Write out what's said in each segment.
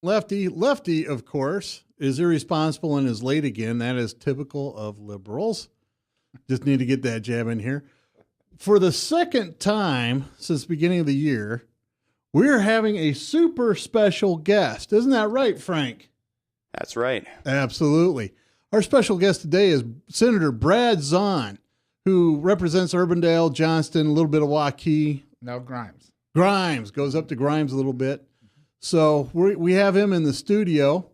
Lefty. Lefty, of course, is irresponsible and is late again. That is typical of liberals. Just need to get that jab in here. For the second time since the beginning of the year, we're having a super special guest. Isn't that right, Frank? That's right. Absolutely. Our special guest today is Senator Brad Zahn, who represents Urbandale, Johnston, a little bit of Waukee. No Grimes. Grimes, goes up to Grimes a little bit. So we have him in the studio.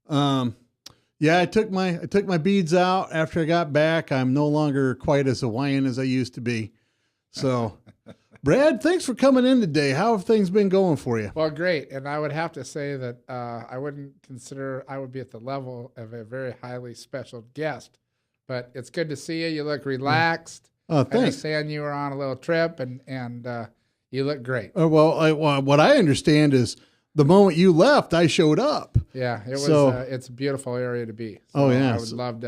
Yeah, I took my beads out after I got back. I'm no longer quite as Hawaiian as I used to be. So, Brad, thanks for coming in today. How have things been going for you? Well, great. And I would have to say that I wouldn't consider I would be at the level of a very highly special guest. But it's good to see you. You look relaxed. Oh, I thanks. understand you were on a little trip, and you look great. Well, what I understand is the moment you left, I showed up. Yeah, it was. So- It's a beautiful area to be. Oh, yeah. I would love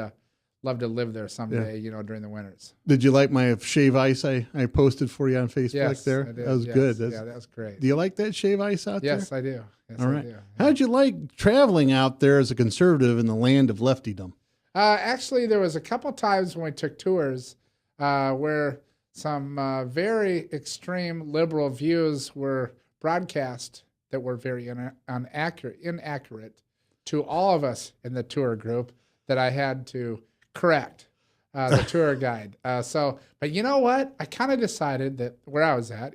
to live there someday. You know, during the winters. Did you like my shave ice I posted for you on Facebook Yes, there? I did. That was Yes. good. Yeah, that was great. Do you like that shave ice out there? Yes, I do. Yes, All I right. do. How'd you like traveling out there as a conservative in the land of leftydom? Actually, there was a couple times when we took tours where some very extreme liberal views were broadcast that were very inaccurate to all of us in the tour group that I had to correct the tour guide. But you know what? I kind of decided that where I was at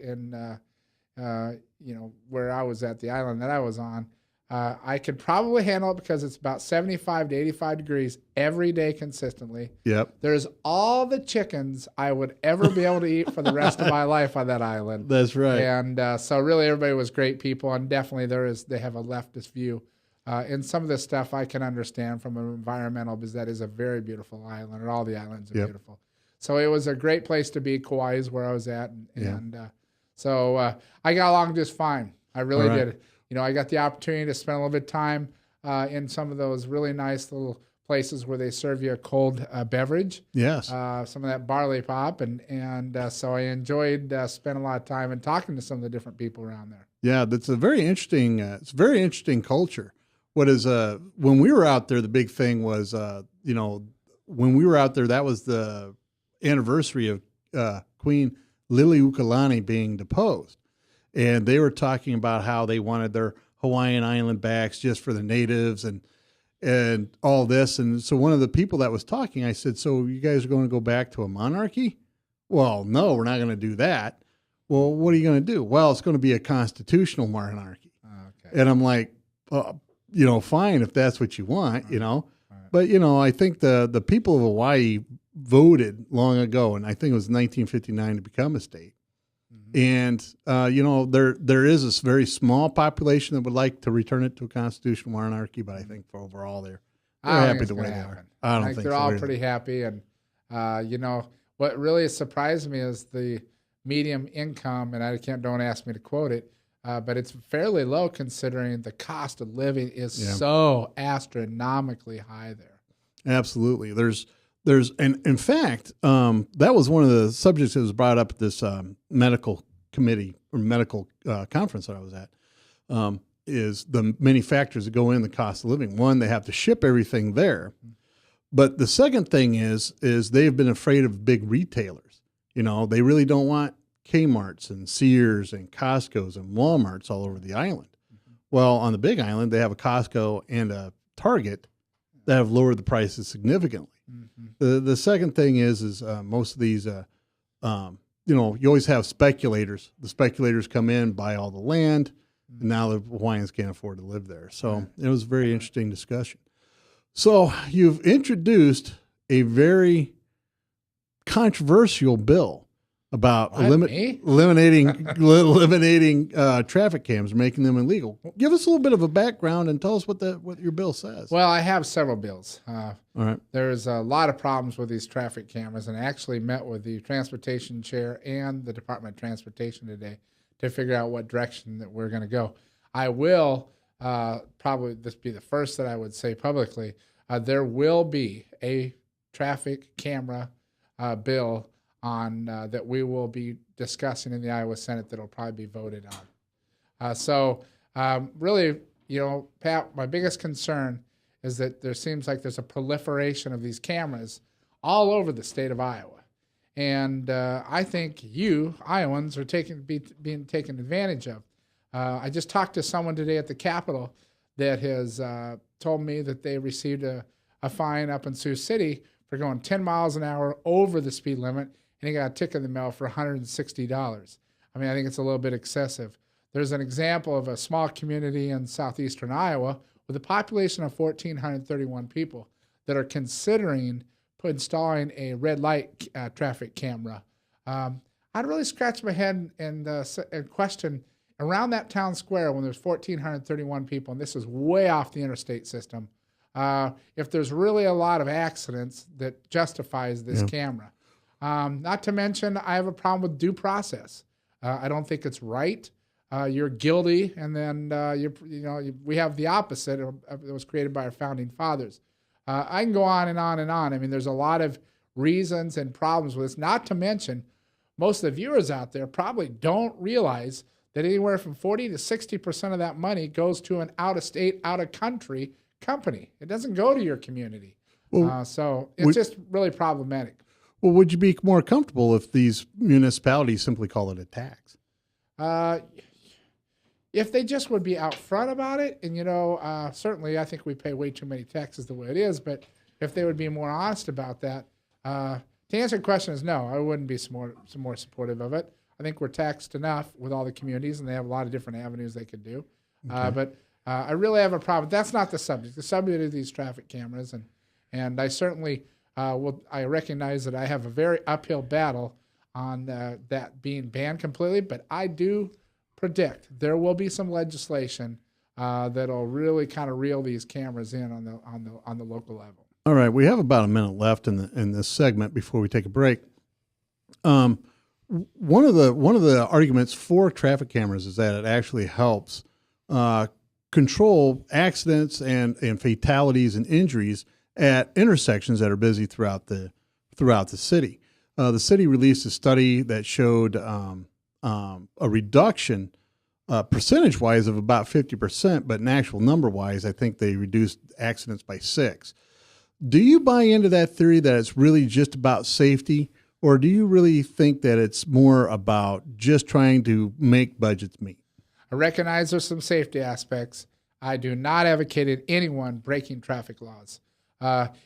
where I was at the island that I was on, I could probably handle it because it's about 75 to 85 degrees every day consistently. Yep. There's all the chickens I would ever be able to eat for the rest of my life on that island. That's right. And so really everybody was great people, and definitely they have a leftist view. And some of this stuff I can understand from an environmental, because that is a very beautiful island, and all the islands are beautiful. So it was a great place to be. Kauai is where I was at, so I got along just fine. I really did. You know, I got the opportunity to spend a little bit of time in some of those really nice little places where they serve you a cold beverage. Yes. Some of that barley pop, and so I enjoyed spending a lot of time and talking to some of the different people around there. Yeah, that's a very interesting. It's a very interesting culture. What is when we were out there, the big thing was when we were out there, that was the anniversary of Queen Liliuokalani being deposed. And they were talking about how they wanted their Hawaiian island backs just for the natives and all this. And so one of the people that was talking, I said, so you guys are going to go back to a monarchy? Well, no, we're not going to do that. Well, what are you going to do? Well, it's going to be a constitutional monarchy. Okay. And I'm like, fine, if that's what you want, Right. But, I think the people of Hawaii voted long ago, and I think it was 1959 to become a state. And, there is this very small population that would like to return it to a constitutional monarchy, but I think for overall they're happy the way they are. I don't think they're so all either. pretty happy. And, what really surprised me is the medium income, and don't ask me to quote it, but it's fairly low considering the cost of living is so astronomically high there. Absolutely. And in fact, that was one of the subjects that was brought up at this medical committee or medical conference that I was at, is the many factors that go in the cost of living. One, they have to ship everything there. But the second thing is they've been afraid of big retailers. They really don't want Kmart's and Sears and Costco's and Walmart's all over the island. Well, on the Big Island, they have a Costco and a Target that have lowered the prices significantly. The second thing is most of these, you always have speculators. The speculators come in, buy all the land, and now the Hawaiians can't afford to live there. So it was a very interesting discussion. So you've introduced a very controversial bill about eliminating traffic cams, making them illegal. Give us a little bit of a background and tell us what your bill says. Well, I have several bills. All right. There's a lot of problems with these traffic cameras, and I actually met with the transportation chair and the Department of Transportation today to figure out what direction that we're going to go. I will probably this be the first that I would say publicly. There will be a traffic camera bill on that we will be discussing in the Iowa Senate that will probably be voted on. Really, Pat, my biggest concern is that there seems like there's a proliferation of these cameras all over the state of Iowa. And I think Iowans, are being taken advantage of. I just talked to someone today at the Capitol that has told me that they received a fine up in Sioux City for going 10 miles an hour over the speed limit, and he got a ticket in the mail for $160. I mean, I think it's a little bit excessive. There's an example of a small community in southeastern Iowa with a population of 1,431 people that are considering installing a red light traffic camera. I'd really scratch my head and question, around that town square when there's 1,431 people, and this is way off the interstate system, if there's really a lot of accidents that justifies this camera. Not to mention, I have a problem with due process. I don't think it's right. You're guilty, and then we have the opposite that was created by our founding fathers. I can go on and on and on. I mean, there's a lot of reasons and problems with this. Not to mention, most of the viewers out there probably don't realize that anywhere from 40 to 60% of that money goes to an out-of-state, out-of-country company. It doesn't go to your community. Well, so it's just really problematic. Well, would you be more comfortable if these municipalities simply call it a tax? If they just would be out front about it, and certainly I think we pay way too many taxes the way it is, but if they would be more honest about that, to answer the question is no, I wouldn't be some more supportive of it. I think we're taxed enough with all the communities, and they have a lot of different avenues they could do. Okay. But I really have a problem. That's not the subject. The subject is these traffic cameras, and I certainly I recognize that I have a very uphill battle on that being banned completely, but I do predict there will be some legislation that'll really kind of reel these cameras in on the local level. All right, we have about a minute left in this segment before we take a break. One of the arguments for traffic cameras is that it actually helps control accidents and fatalities and injuries at intersections that are busy throughout the city. The city released a study that showed a reduction percentage-wise of about 50%, but in actual number-wise, I think they reduced accidents by 6%. Do you buy into that theory that it's really just about safety, or do you really think that it's more about just trying to make budgets meet? I recognize there's some safety aspects. I do not advocate anyone breaking traffic laws.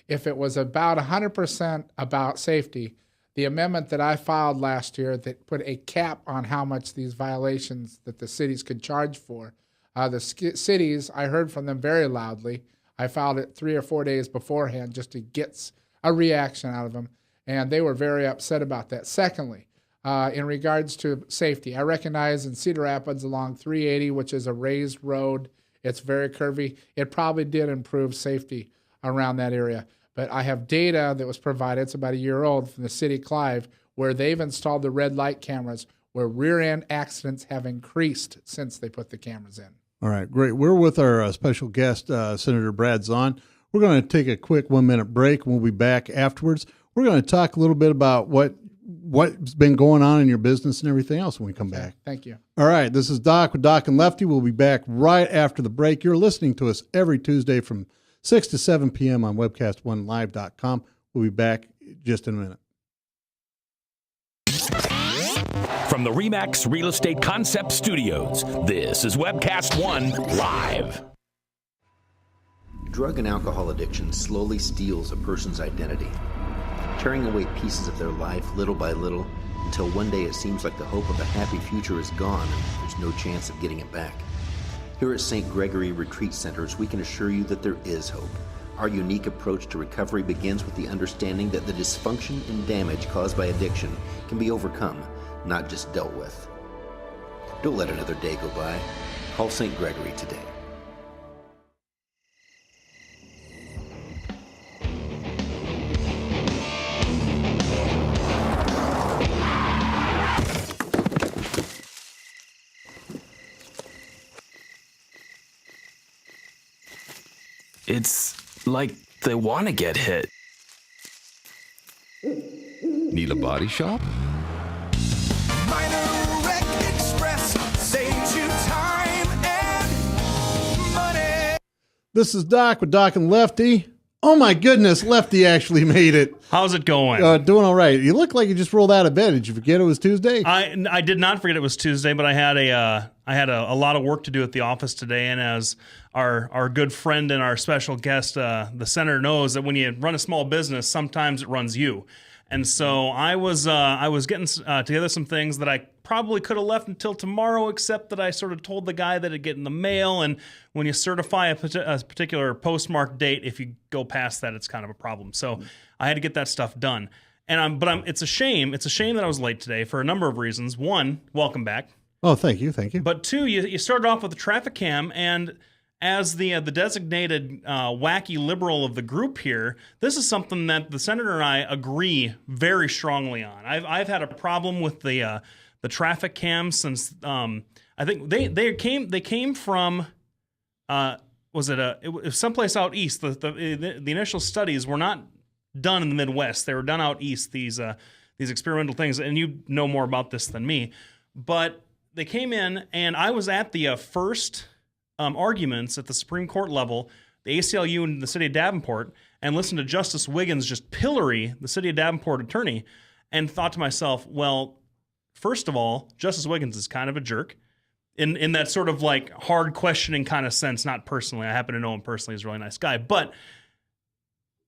If it was about 100% about safety, the amendment that I filed last year that put a cap on how much these violations that the cities could charge for, the cities, I heard from them very loudly. I filed it 3 or 4 days beforehand just to get a reaction out of them, and they were very upset about that. Secondly, in regards to safety, I recognize in Cedar Rapids along 380, which is a raised road, it's very curvy. It probably did improve safety around that area. But I have data that was provided, it's about a year old, from the city of Clive, where they've installed the red light cameras, where rear-end accidents have increased since they put the cameras in. All right, great. We're with our special guest, Senator Brad Zahn. We're going to take a quick 1-minute break, and we'll be back afterwards. We're going to talk a little bit about what's been going on in your business and everything else when we come back. Thank you. All right, this is Doc with Doc and Lefty. We'll be back right after the break. You're listening to us every Tuesday from 6 to 7 p.m. on webcast1live.com. We'll be back just in a minute. From the RE/MAX Real Estate Concept Studios, this is Webcast One Live. Drug and alcohol addiction slowly steals a person's identity, tearing away pieces of their life little by little until one day it seems like the hope of a happy future is gone and there's no chance of getting it back. Here at St. Gregory Retreat Centers, we can assure you that there is hope. Our unique approach to recovery begins with the understanding that the dysfunction and damage caused by addiction can be overcome, not just dealt with. Don't let another day go by. Call St. Gregory today. It's like they want to get hit. Need a body shop? Minor Wreck Express saves you time and money. This is Doc with Doc and Lefty. Oh my goodness, Lefty actually made it. How's it going? Doing all right. You look like you just rolled out of bed. Did you forget it was Tuesday? I did not forget it was Tuesday, but I had a lot of work to do at the office today, and as our good friend and our special guest, the senator, knows that when you run a small business, sometimes it runs you. And so I was getting together some things that I probably could have left until tomorrow, except that I sort of told the guy that it'd get in the mail. And when you certify a particular postmark date, if you go past that, it's kind of a problem. So I had to get that stuff done. And it's a shame. It's a shame that I was late today for a number of reasons. One, welcome back. Oh, thank you. But two, you started off with the traffic cam, and as the designated wacky liberal of the group here, this is something that the senator and I agree very strongly on. I've had a problem with the traffic cams since I think they came from it was someplace out east. The initial studies were not done in the Midwest; they were done out east. These experimental things, and you know more about this than me, but they came in, and I was at the first arguments at the Supreme Court level, the ACLU and the city of Davenport, and listened to Justice Wiggins just pillory the city of Davenport attorney, and thought to myself, well, first of all, Justice Wiggins is kind of a jerk in that sort of like hard questioning kind of sense, not personally. I happen to know him personally. He's a really nice guy. But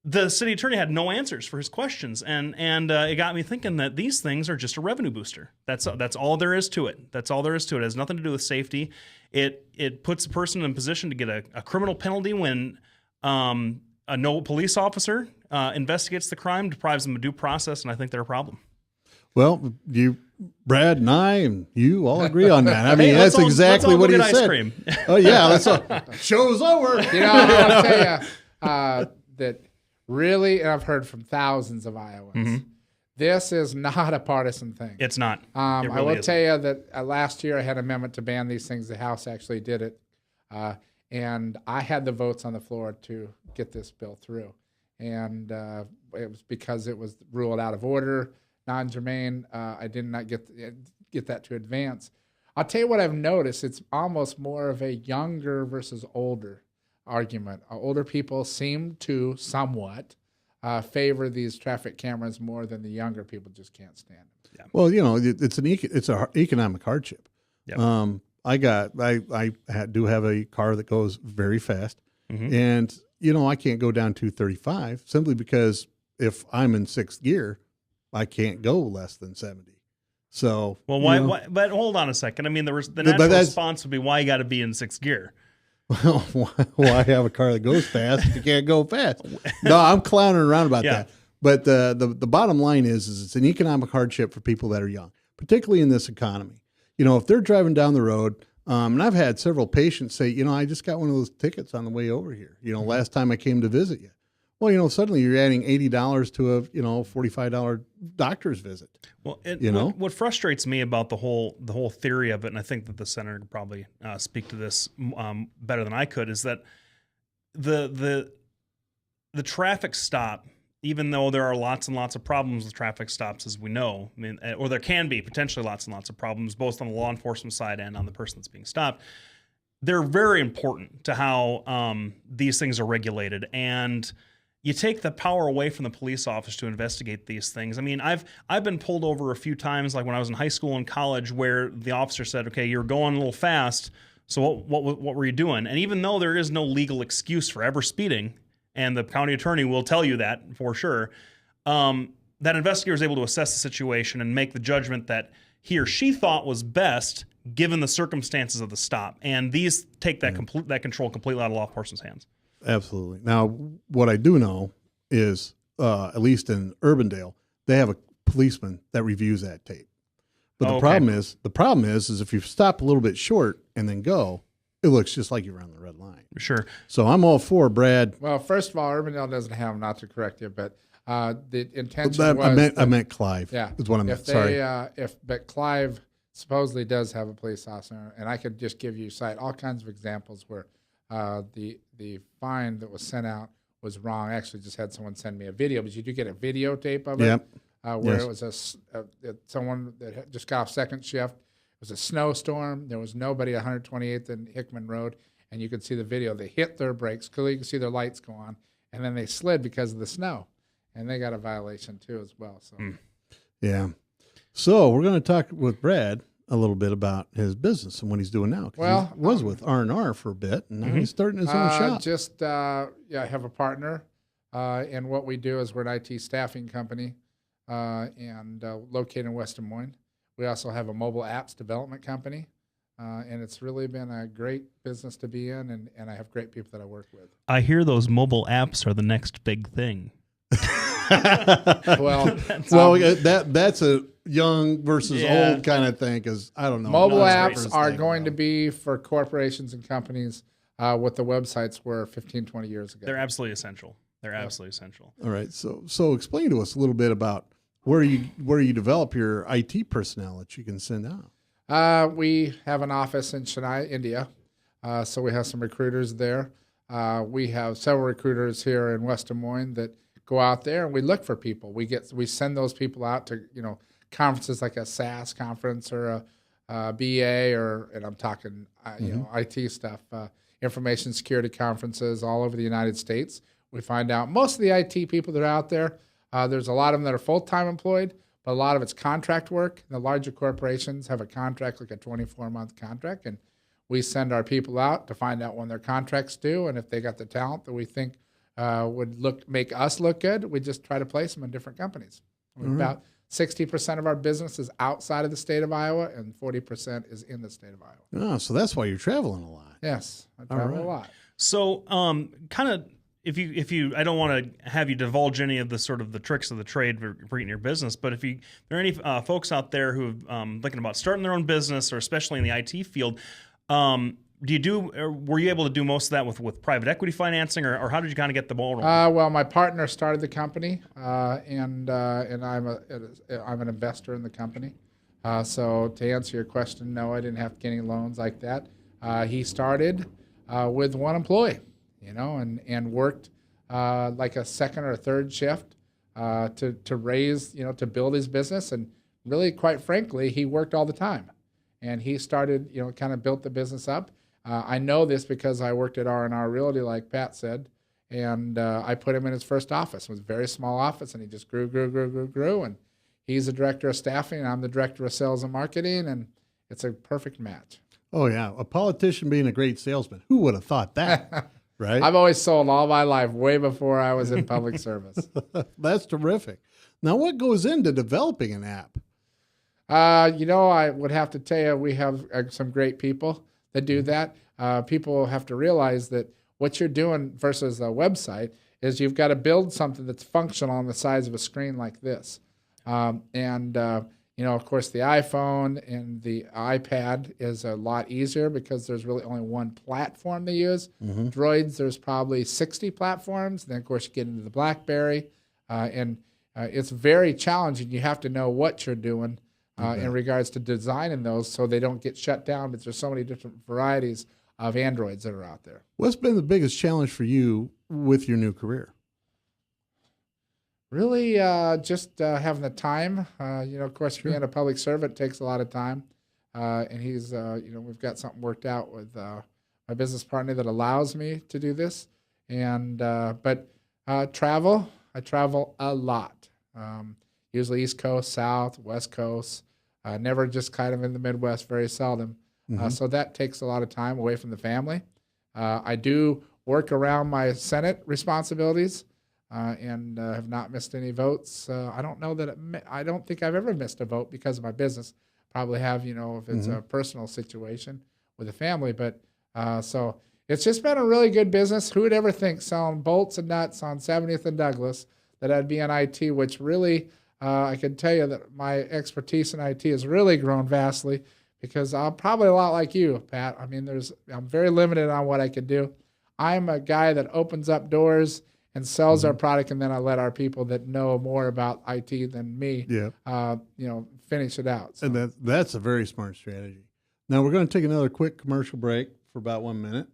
the city attorney had no answers for his questions, and it got me thinking that these things are just a revenue booster. That's all there is to it. That's all there is to it. It has nothing to do with safety. It puts a person in a position to get a criminal penalty when a no police officer investigates the crime, deprives them of due process, and I think they're a problem. Well, Brad and I and you all agree on that. I mean, that's exactly what he said. Ice cream. Oh yeah, let's all, show's over. You know, I'll tell you that really, and I've heard from thousands of Iowans, this is not a partisan thing. It's not. I will tell you that last year I had an amendment to ban these things. The House actually did it, and I had the votes on the floor to get this bill through, and it was because it was ruled out of order, non-germane. I did not get that to advance. I'll tell you what I've noticed. It's almost more of a younger versus older argument. Older people seem to somewhat favor these traffic cameras more than the younger people just can't stand them. Yeah. Well, you know, it's an economic hardship. Yep. I do have a car that goes very fast, and you know I can't go down 235 simply because if I'm in sixth gear, I can't go less than 70. So well, why? But hold on a second. I mean, the natural response would be, why you got to be in sixth gear? Well, why have a car that goes fast if you can't go fast? No, I'm clowning around about that. But the bottom line is it's an economic hardship for people that are young, particularly in this economy. You know, if they're driving down the road, and I've had several patients say, you know, I just got one of those tickets on the way over here. You know, last time I came to visit you. Well, you know, suddenly you're adding $80 to a, you know, $45 doctor's visit. Well, what frustrates me about the whole theory of it, and I think that the senator could probably speak to this better than I could, is that the traffic stop, even though there are lots and lots of problems with traffic stops, as we know, I mean, or there can be potentially lots and lots of problems, both on the law enforcement side and on the person that's being stopped, they're very important to how these things are regulated. And you take the power away from the police officer to investigate these things. I mean, I've been pulled over a few times, like when I was in high school and college, where the officer said, "Okay, you're going a little fast. So what were you doing?" And even though there is no legal excuse for ever speeding, and the county attorney will tell you that for sure, that investigator is able to assess the situation and make the judgment that he or she thought was best given the circumstances of the stop. And these take that control completely out of law enforcement's hands. Absolutely. Now, what I do know is, at least in Urbandale, they have a policeman that reviews that tape. But the problem is if you stop a little bit short and then go, it looks just like you're on the red line. Sure. So I'm all for Brad. Well, first of all, Urbandale doesn't have them, not to correct you, but the intention was... I meant Clive. Yeah. Is what I meant. Sorry. But Clive supposedly does have a police officer, and I could just give you all kinds of examples where the fine that was sent out was wrong. I actually just had someone send me a video, but you do get a videotape of it. Yep. Where it was someone that had just got off second shift. It was a snowstorm. There was nobody at 128th and Hickman Road, and you could see the video. They hit their brakes. Clearly, you can see their lights go on, and then they slid because of the snow, and they got a violation too as well. So, Yeah. So we're going to talk with Brad a little bit about his business and what he's doing now. 'Cause Well, he was with R&R for a bit, and now he's starting his own shop. I have a partner, and what we do is we're an IT staffing company, and located in West Des Moines. We also have a mobile apps development company, and it's really been a great business to be in, and I have great people that I work with. I hear those mobile apps are the next big thing. Well, that's a young versus Yeah. old kind of thing, because I don't know. mobile that's apps great. are going to be for corporations and companies what the websites were 15, 20 years ago. They're absolutely essential. They're absolutely essential. All right, so explain to us a little bit about where you develop your IT personnel that you can send out. We have an office in Chennai, India, so we have some recruiters there. We have several recruiters here in West Des Moines that go out there and we look for people. We send those people out to conferences like a SaaS conference or a BA and I'm talking IT stuff, information security conferences all over the United States. We find out most of the IT people that are out there. There's a lot of them that are full-time employed, but a lot of it's contract work. The larger corporations have a contract, like a 24-month contract, and we send our people out to find out when their contract's due, and if they got the talent that we think would make us look good, we just try to place them in different companies. About 60% of our business is outside of the state of Iowa, and 40% is in the state of Iowa. Oh, so that's why you're traveling a lot. Yes, I travel a lot. So, kind of, if you, I don't want to have you divulge any of the sort of the tricks of the trade for getting your business, but if there are any folks out there who are thinking about starting their own business, or especially in the IT field, were you able to do most of that with private equity financing, or how did you kind of get the ball rolling? Well, my partner started the company, and I'm an investor in the company. So to answer your question, no, I didn't have to get any loans like that. He started with one employee, and worked like a second or third shift to raise, to build his business. And really, quite frankly, he worked all the time. And he started, kind of built the business up. I know this because I worked at R&R Realty, like Pat said, and I put him in his first office. It was a very small office, and he just grew. And he's the director of staffing, and I'm the director of sales and marketing, and it's a perfect match. Oh, yeah. A politician being a great salesman. Who would have thought that, right? I've always sold all my life, way before I was in public service. That's terrific. Now, what goes into developing an app? I would have to tell you, we have some great people that do that. People have to realize that what you're doing versus a website is you've got to build something that's functional on the size of a screen like this. Of course, the iPhone and the iPad is a lot easier because there's really only one platform they use. Droids, there's probably 60 platforms. Then, of course, you get into the BlackBerry, and it's very challenging. You have to know what you're doing in regards to designing those so they don't get shut down, but there's so many different varieties of Androids that are out there. What's been the biggest challenge for you with your new career? Really, just having the time. Of course, being a public servant takes a lot of time. And he's, we've got something worked out with my business partner that allows me to do this. But travel, I travel a lot. Usually East Coast, South, West Coast. Never just kind of in the Midwest, very seldom. So that takes a lot of time away from the family. I do work around my Senate responsibilities. And have not missed any votes. I don't know that I don't think I've ever missed a vote because of my business. Probably have, if it's a personal situation with a family. But so it's just been a really good business. Who would ever think selling bolts and nuts on 70th and Douglas that I'd be in IT, which really, I can tell you that my expertise in IT has really grown vastly because I'm probably a lot like you, Pat. I mean, I'm very limited on what I can do. I'm a guy that opens up doors and sells our product, and then I let our people that know more about IT than me, finish it out. So. And that's a very smart strategy. Now, we're going to take another quick commercial break for about 1 minute.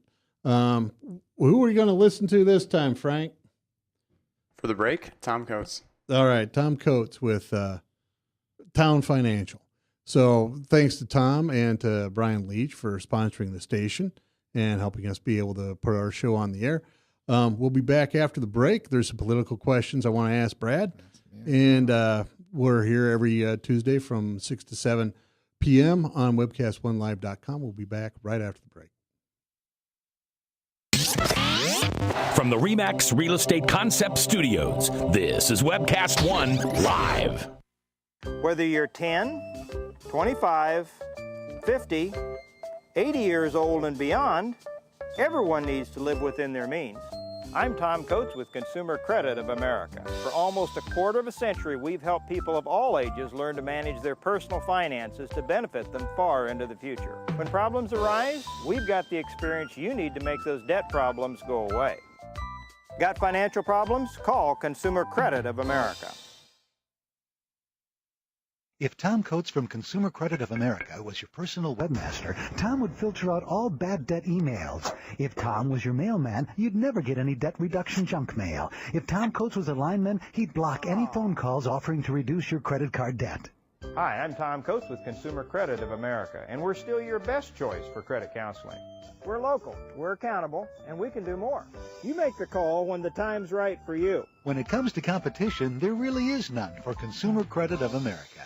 Who are you going to listen to this time, Frank? For the break, Tom Coates. All right, Tom Coates with Town Financial. So thanks to Tom and to Brian Leach for sponsoring the station. and helping us be able to put our show on the air. We'll be back after the break. There's some political questions I want to ask Brad. And we're here every Tuesday from 6 to 7 p.m. on webcast1live.com. We'll be back right after the break. From the RE/MAX Real Estate Concept Studios, this is Webcast One Live. Whether you're 10, 25, 50, 80 years old and beyond, everyone needs to live within their means. I'm Tom Coates with Consumer Credit of America. For almost a quarter of a century, we've helped people of all ages learn to manage their personal finances to benefit them far into the future. When problems arise, we've got the experience you need to make those debt problems go away. Got financial problems? Call Consumer Credit of America. If Tom Coates from Consumer Credit of America was your personal webmaster, Tom would filter out all bad debt emails. If Tom was your mailman, you'd never get any debt reduction junk mail. If Tom Coates was a lineman, he'd block any phone calls offering to reduce your credit card debt. Hi, I'm Tom Coates with Consumer Credit of America, and we're still your best choice for credit counseling. We're local, we're accountable, and we can do more. You make the call when the time's right for you. When it comes to competition, there really is none for Consumer Credit of America.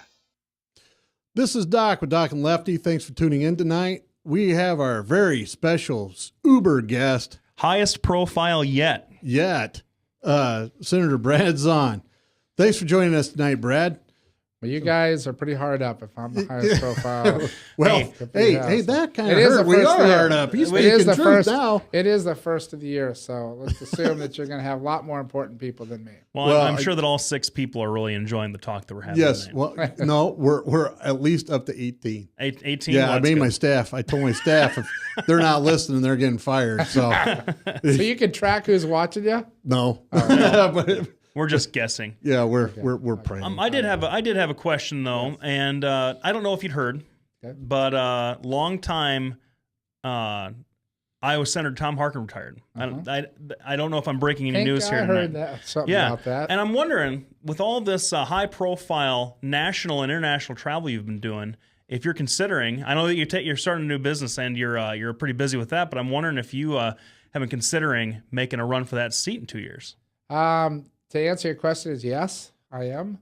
This is Doc with Doc and Lefty. Thanks for tuning in tonight. We have our very special Uber guest. Highest profile yet. Senator Brad Zahn. Thanks for joining us tonight, Brad. Well, you guys are pretty hard up if I'm the highest profile. Well, hey, that kind of hurt. We are hard up. He's speaking truth now. It is the first of the year, so let's assume that you're going to have a lot more important people than me. Well, I'm sure that all 6 people are really enjoying the talk that we're having. Yes. tonight. Well, no, we're at least up to 18. 18? Yeah, Well, I that's made good. my staff. I told my staff if they're not listening, they're getting fired. So, So you can track who's watching you? no. But, We're just guessing. yeah, we're praying. I did have a question though, and I don't know if you'd heard, but long time Iowa Senator Tom Harkin retired. I don't know if I'm breaking any news here I tonight. heard something about that. And I'm wondering, with all this high-profile national and international travel you've been doing, if you're considering, I know that you're starting a new business and you're pretty busy with that, but I'm wondering if you have been considering making a run for that seat in 2 years. To answer your question is yes, I am.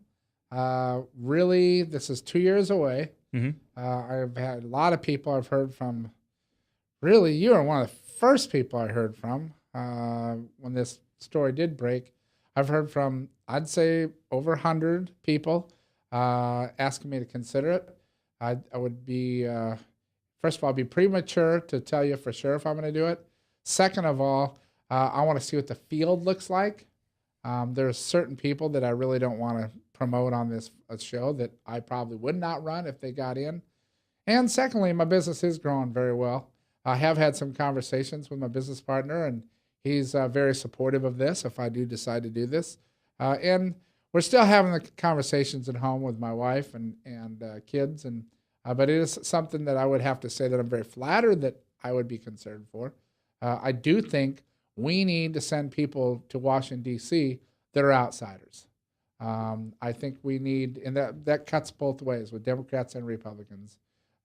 Really, this is 2 years away. Mm-hmm. I've had a lot of people I've heard from. Really, you are one of the first people I heard from when this story did break. I've heard from, I'd say, over 100 people asking me to consider it. I would be, first of all, be premature to tell you for sure if I'm going to do it. Second of all, I want to see what the field looks like. There's certain people that I really don't want to promote on this show that I probably would not run if they got in. And secondly, my business is growing very well. I have had some conversations with my business partner, and he's very supportive of this if I do decide to do this. And we're still having the conversations at home with my wife and kids, but it is something that I would have to say that I'm very flattered that I would be considered for. I do think we need to send people to Washington, D.C. that are outsiders. I think we need, and that cuts both ways with Democrats and Republicans.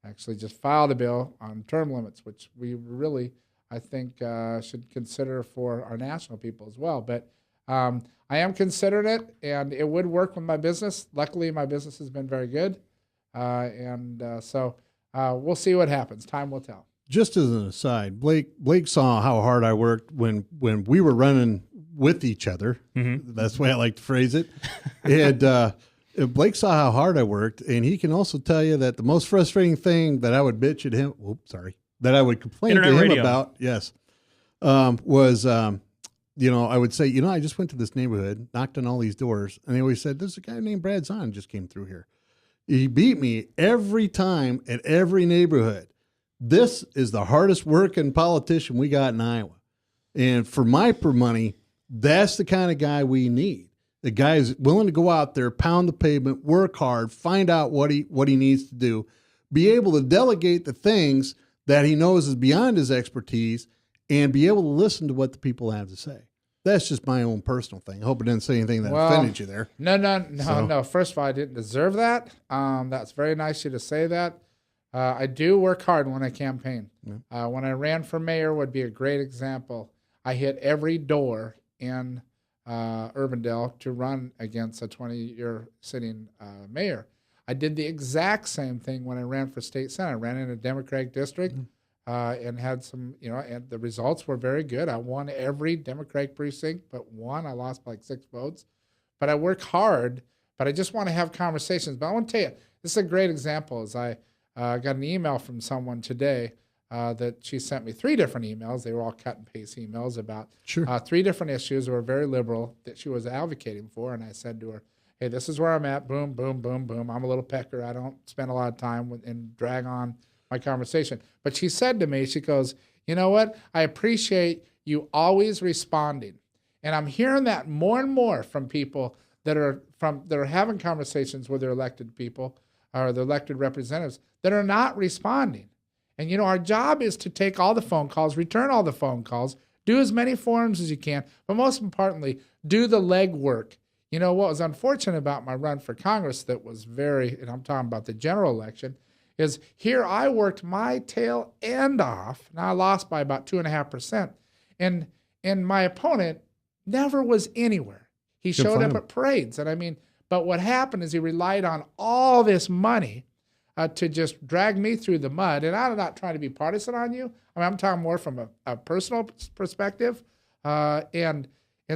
Actually just filed a bill on term limits, which we really, I think, should consider for our national people as well. But I am considering it, and it would work with my business. Luckily, my business has been very good. So we'll see what happens. Time will tell. Just as an aside, Blake saw how hard I worked when we were running with each other. Mm-hmm. That's the way I like to phrase it. And Blake saw how hard I worked, and he can also tell you that the most frustrating thing that I would bitch at him, that I would complain to him about, was, I would say, I just went to this neighborhood, knocked on all these doors, and they always said, there's a guy named Brad Zahn just came through here. He beat me every time at every neighborhood. This is the hardest working politician we got in Iowa. And for my money, that's the kind of guy we need. The guy is willing to go out there, pound the pavement, work hard, find out what he needs to do, be able to delegate the things that he knows is beyond his expertise, and be able to listen to what the people have to say. That's just my own personal thing. I hope I didn't say anything that offended you there. No. First of all, I didn't deserve that. That's very nice of you to say that. I do work hard when I campaign. When I ran for mayor would be a great example. I hit every door in Urbandale to run against a 20-year sitting mayor. I did the exact same thing when I ran for state senate. I ran in a Democratic district and had some, and the results were very good. I won every Democratic precinct but one. I lost by like 6 votes. But I work hard, but I just want to have conversations. But I want to tell you, this is a great example. As I got an email from someone today that she sent me 3 different emails. They were all cut and paste emails about 3 different issues that were very liberal that she was advocating for. And I said to her, hey, this is where I'm at. Boom, boom, boom, boom. I'm a little pecker. I don't spend a lot of time and drag on my conversation. But she said to me, she goes, you know what? I appreciate you always responding. And I'm hearing that more and more from people that are having conversations with their elected people or the elected representatives that are not responding. And, our job is to take all the phone calls, return all the phone calls, do as many forums as you can, but most importantly, do the legwork. What was unfortunate about my run for Congress that was and I'm talking about the general election, is here I worked my tail end off. Now I lost by about 2.5%. And my opponent never was anywhere. He showed up at parades. And but what happened is he relied on all this money to just drag me through the mud. And I'm not trying to be partisan on you. I'm talking more from a personal perspective. And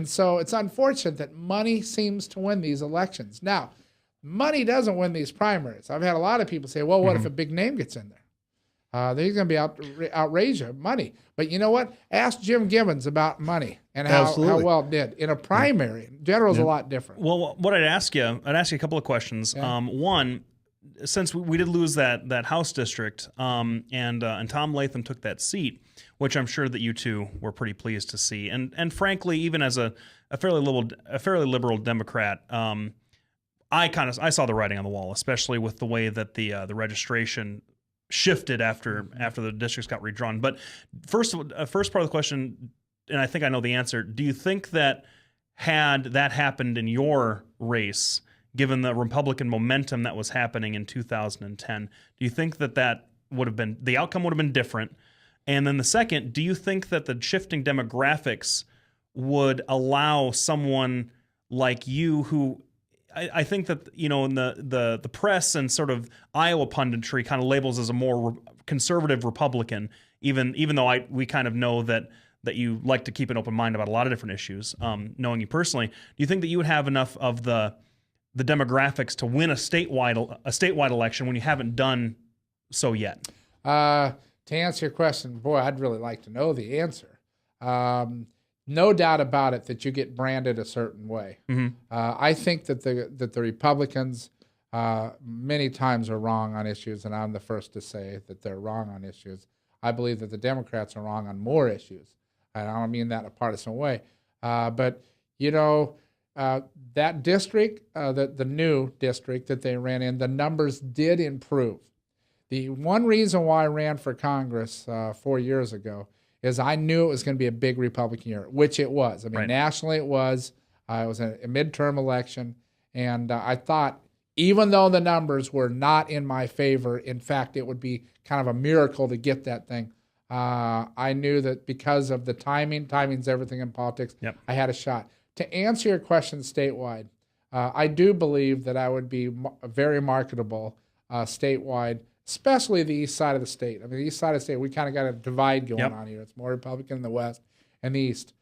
so it's unfortunate that money seems to win these elections. Now, money doesn't win these primaries. I've had a lot of people say, well, what if a big name gets in there? There's going to be outrage of money. But you know what? Ask Jim Gibbons about money and how well it did. In a primary, general's a lot different. Well, what I'd ask you a couple of questions. Yeah. One, since we did lose that House district, and Tom Latham took that seat, which I'm sure that you two were pretty pleased to see, and frankly, even as a fairly liberal Democrat, I saw the writing on the wall, especially with the way that the registration shifted after the districts got redrawn. But first part of the question, and I think I know the answer. Do you think that had that happened in your race, given the Republican momentum that was happening in 2010, do you think that the outcome would have been different? And then the second, do you think that the shifting demographics would allow someone like you, who I think that, in the press and sort of Iowa punditry kind of labels as a more conservative Republican, even though we kind of know that you like to keep an open mind about a lot of different issues, knowing you personally, do you think that you would have enough of the demographics to win a statewide election when you haven't done so yet? To answer your question, boy, I'd really like to know the answer. No doubt about it that you get branded a certain way. Mm-hmm. I think that the Republicans many times are wrong on issues, and I'm the first to say that they're wrong on issues. I believe that the Democrats are wrong on more issues, and I don't mean that in a partisan way. But that district, the new district that they ran in, the numbers did improve. The one reason why I ran for Congress 4 years ago is I knew it was going to be a big Republican year, which it was. Right. Nationally it was. It was a midterm election, and I thought, even though the numbers were not in my favor, in fact, it would be kind of a miracle to get that thing. I knew that because of the timing's everything in politics, I had a shot. To answer your question statewide, I do believe that I would be very marketable statewide, especially the east side of the state. The east side of the state, we kind of got a divide going on here. It's more Republican in the west and the east.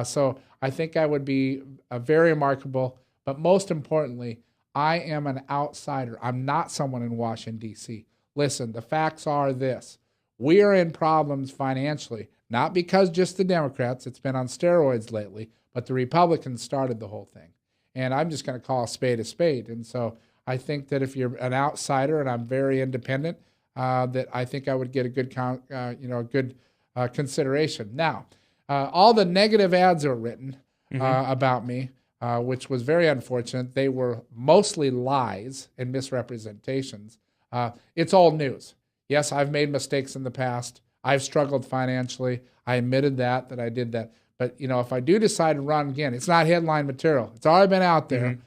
So I think I would be very remarkable. But most importantly, I am an outsider. I'm not someone in Washington, D.C. Listen, the facts are this. We are in problems financially, not because just the Democrats. It's been on steroids lately, but the Republicans started the whole thing. And I'm just going to call a spade. And so I think that if you're an outsider, and I'm very independent, that I think I would get a good, consideration. Now, all the negative ads are written about me, which was very unfortunate. They were mostly lies and misrepresentations. It's old news. Yes, I've made mistakes in the past. I've struggled financially. I admitted that I did that. But, if I do decide to run again, it's not headline material. It's already been out there.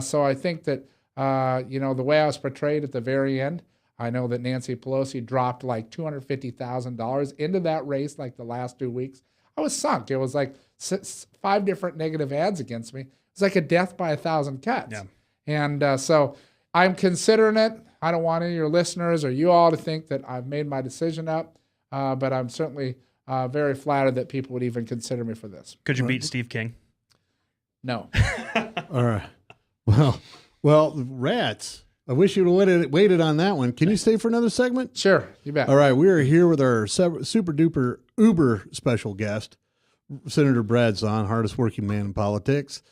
So I think that, the way I was portrayed at the very end, I know that Nancy Pelosi dropped like $250,000 into that race like the last 2 weeks. I was sunk. It was like 5 different negative ads against me. It's like a death by 1,000 cuts. Yeah. And so I'm considering it. I don't want any of your listeners or you all to think that I've made my decision up, but I'm certainly very flattered that people would even consider me for this. Could you beat Steve King? No. All right. Well, rats. I wish you'd have waited on that one. Can you stay for another segment? Sure, you bet. All right. We are here with our super duper uber special guest, Senator Brad Zahn, hardest working man in politics.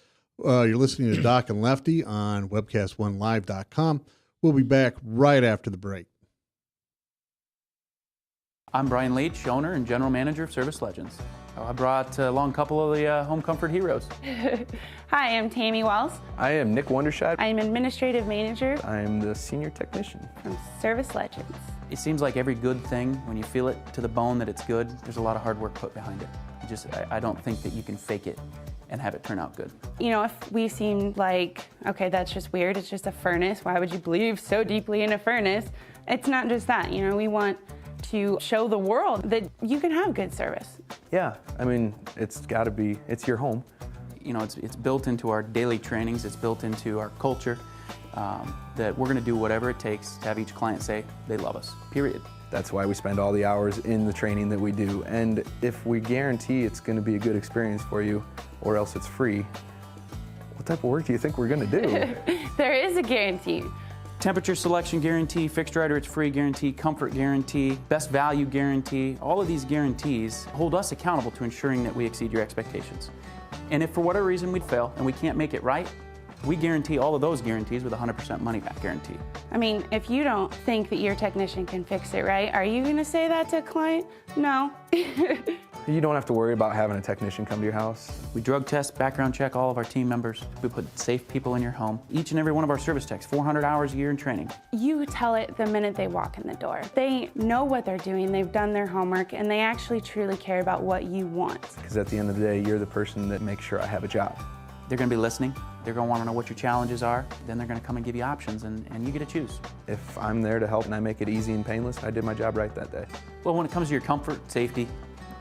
You're listening to Doc and Lefty on webcast1live.com. We'll be back right after the break. I'm Brian Leach, owner and general manager of Service Legends. I brought along a couple of the home comfort heroes. Hi, I'm Tammy Wells. I am Nick Wondershot. I'm administrative manager. I'm the senior technician from Service Legends. It seems like every good thing, when you feel it to the bone that it's good, there's a lot of hard work put behind it. I don't think that you can fake it and have it turn out good. You know, if we seem like, okay, that's just weird, it's just a furnace, why would you believe so deeply in a furnace? It's not just that, you know, we want to show the world that you can have good service. Yeah, I mean, it's your home. You know, it's built into our daily trainings, it's built into our culture, that we're gonna do whatever it takes to have each client say they love us, period. That's why we spend all the hours in the training that we do. And if we guarantee it's gonna be a good experience for you, or else it's free, what type of work do you think we're gonna do? There is a guarantee. Temperature selection guarantee, fixed right or it's free guarantee, comfort guarantee, best value guarantee. All of these guarantees hold us accountable to ensuring that we exceed your expectations. And if for whatever reason we'd fail and we can't make it right, we guarantee all of those guarantees with a 100% money back guarantee. I mean, if you don't think that your technician can fix it right, are you gonna say that to a client? No. You don't have to worry about having a technician come to your house. We drug test, background check all of our team members. We put safe people in your home. Each and every one of our service techs, 400 hours a year in training. You tell it the minute they walk in the door. They know what they're doing, they've done their homework, and they actually truly care about what you want. Because at the end of the day, you're the person that makes sure I have a job. They're gonna be listening. They're gonna wanna know what your challenges are. Then they're gonna come and give you options, and you get to choose. If I'm there to help and I make it easy and painless, I did my job right that day. Well, when it comes to your comfort, safety,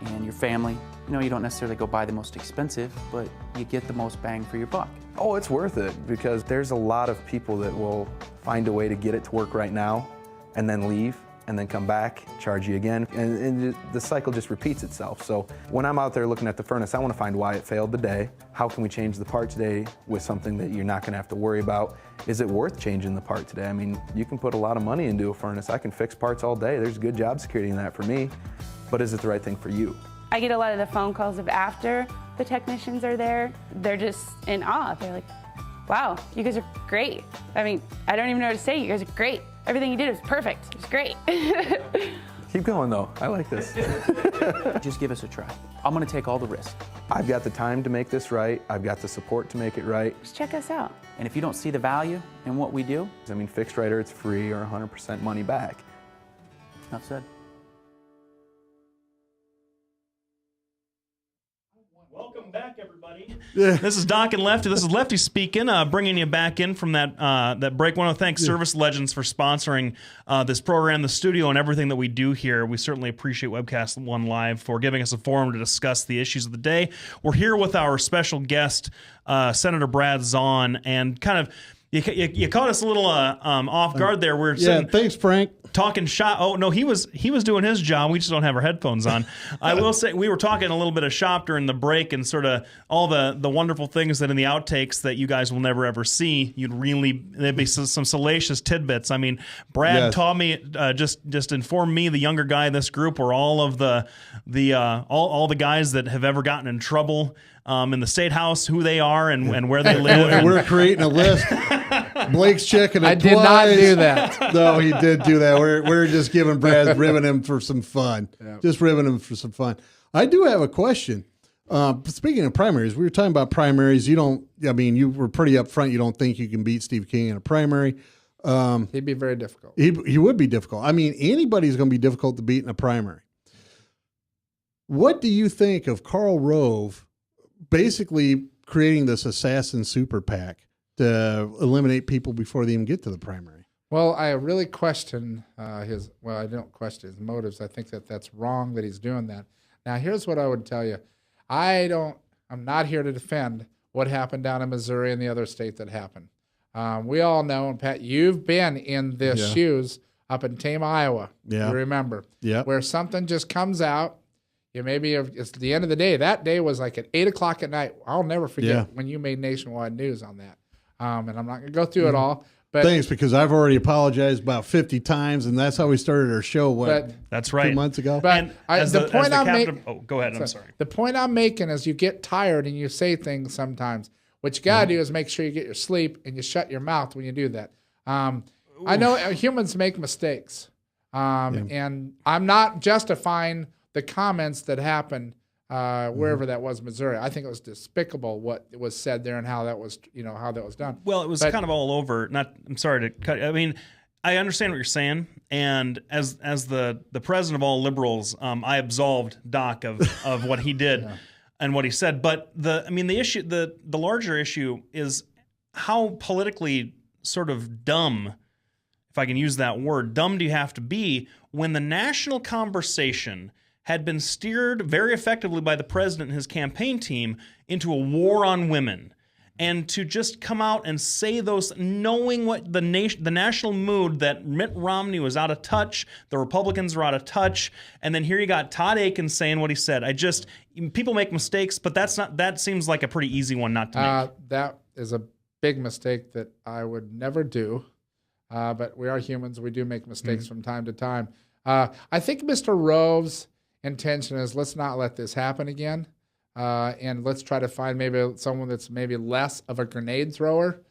and your family, you know, you don't necessarily go buy the most expensive, but you get the most bang for your buck. Oh, it's worth it, because there's a lot of people that will find a way to get it to work right now and then leave and then come back, charge you again, and the cycle just repeats itself. So when I'm out there looking at the furnace, I want to find why it failed today. How can we change the part today with something that you're not going to have to worry about? Is it worth changing the part today? I mean, you can put a lot of money into a furnace. I can fix parts all day. There's good job security in that for me, but is it the right thing for you? I get a lot of the phone calls of after the technicians are there. They're just in awe. They're like, wow, you guys are great. I mean, I don't even know what to say. You guys are great. Everything you did was perfect. It was great. Keep going though, I like this. Just give us a try. I'm gonna take all the risk. I've got the time to make this right. I've got the support to make it right. Just check us out. And if you don't see the value in what we do, I mean, fixed right or it's free or 100% money back. Enough said. Welcome back, everybody. This is Doc and Lefty. This is Lefty speaking, bringing you back in from that break. I want to thank Service Legends for sponsoring this program, the studio, and everything that we do here. We certainly appreciate Webcast One Live for giving us a forum to discuss the issues of the day. We're here with our special guest, Senator Brad Zahn, and kind of you caught us a little off guard there. We're thanks, Frank. Talking shop. Oh no, he was doing his job. We just don't have our headphones on. I will say we were talking a little bit of shop during the break and sort of all the wonderful things that in the outtakes that you guys will never ever see. There'd be some salacious tidbits. I mean, Brad taught me just informed me, the younger guy in this group, were all of all the guys that have ever gotten in trouble in the state house, who they are and where they live. And we're creating a list. Blake's checking it I did not do that. No, he did do that. We're just giving Brad, ribbing him for some fun. Yep. Just ribbing him for some fun. I do have a question. Speaking of primaries, we were talking about primaries. You were pretty upfront. You don't think you can beat Steve King in a primary. He'd be very difficult. He would be difficult. I mean, anybody's going to be difficult to beat in a primary. What do you think of Karl Rove basically creating this assassin super PAC to eliminate people before they even get to the primary? Well, I really question I don't question his motives. I think that that's wrong that he's doing that. Now, here's what I would tell you. I'm not here to defend what happened down in Missouri and the other state that happened. We all know, and Pat, you've been in the shoes up in Tame, Iowa. Yeah. You remember. Yeah. Where something just comes out. It's the end of the day. That day was like at 8 o'clock at night. I'll never forget when you made nationwide news on that. And I'm not going to go through it all. But thanks, because I've already apologized about 50 times, and that's how we started our show. That's right. 2 months ago. But the point I'm making. Oh, go ahead. I'm sorry. The point I'm making is you get tired and you say things sometimes. What you got to do is make sure you get your sleep and you shut your mouth when you do that. I know humans make mistakes, and I'm not justifying the comments that happened wherever that was, Missouri. I think it was despicable what was said there and how that was, how that was done. Well, it was kind of all over. I'm sorry to cut. I mean, I understand what you're saying, and as the president of all liberals, I absolved Doc of what he did and what he said. But the issue, the larger issue is how politically sort of dumb, if I can use that word, dumb do you have to be when the national conversation had been steered very effectively by the president and his campaign team into a war on women. And to just come out and say those, knowing what the national mood that Mitt Romney was out of touch, the Republicans were out of touch, and then here you got Todd Aiken saying what he said. People make mistakes, but that seems like a pretty easy one not to make. That is a big mistake that I would never do. But we are humans. We do make mistakes from time to time. I think Mr. Rove's intention is, let's not let this happen again, and let's try to find maybe someone that's maybe less of a grenade thrower.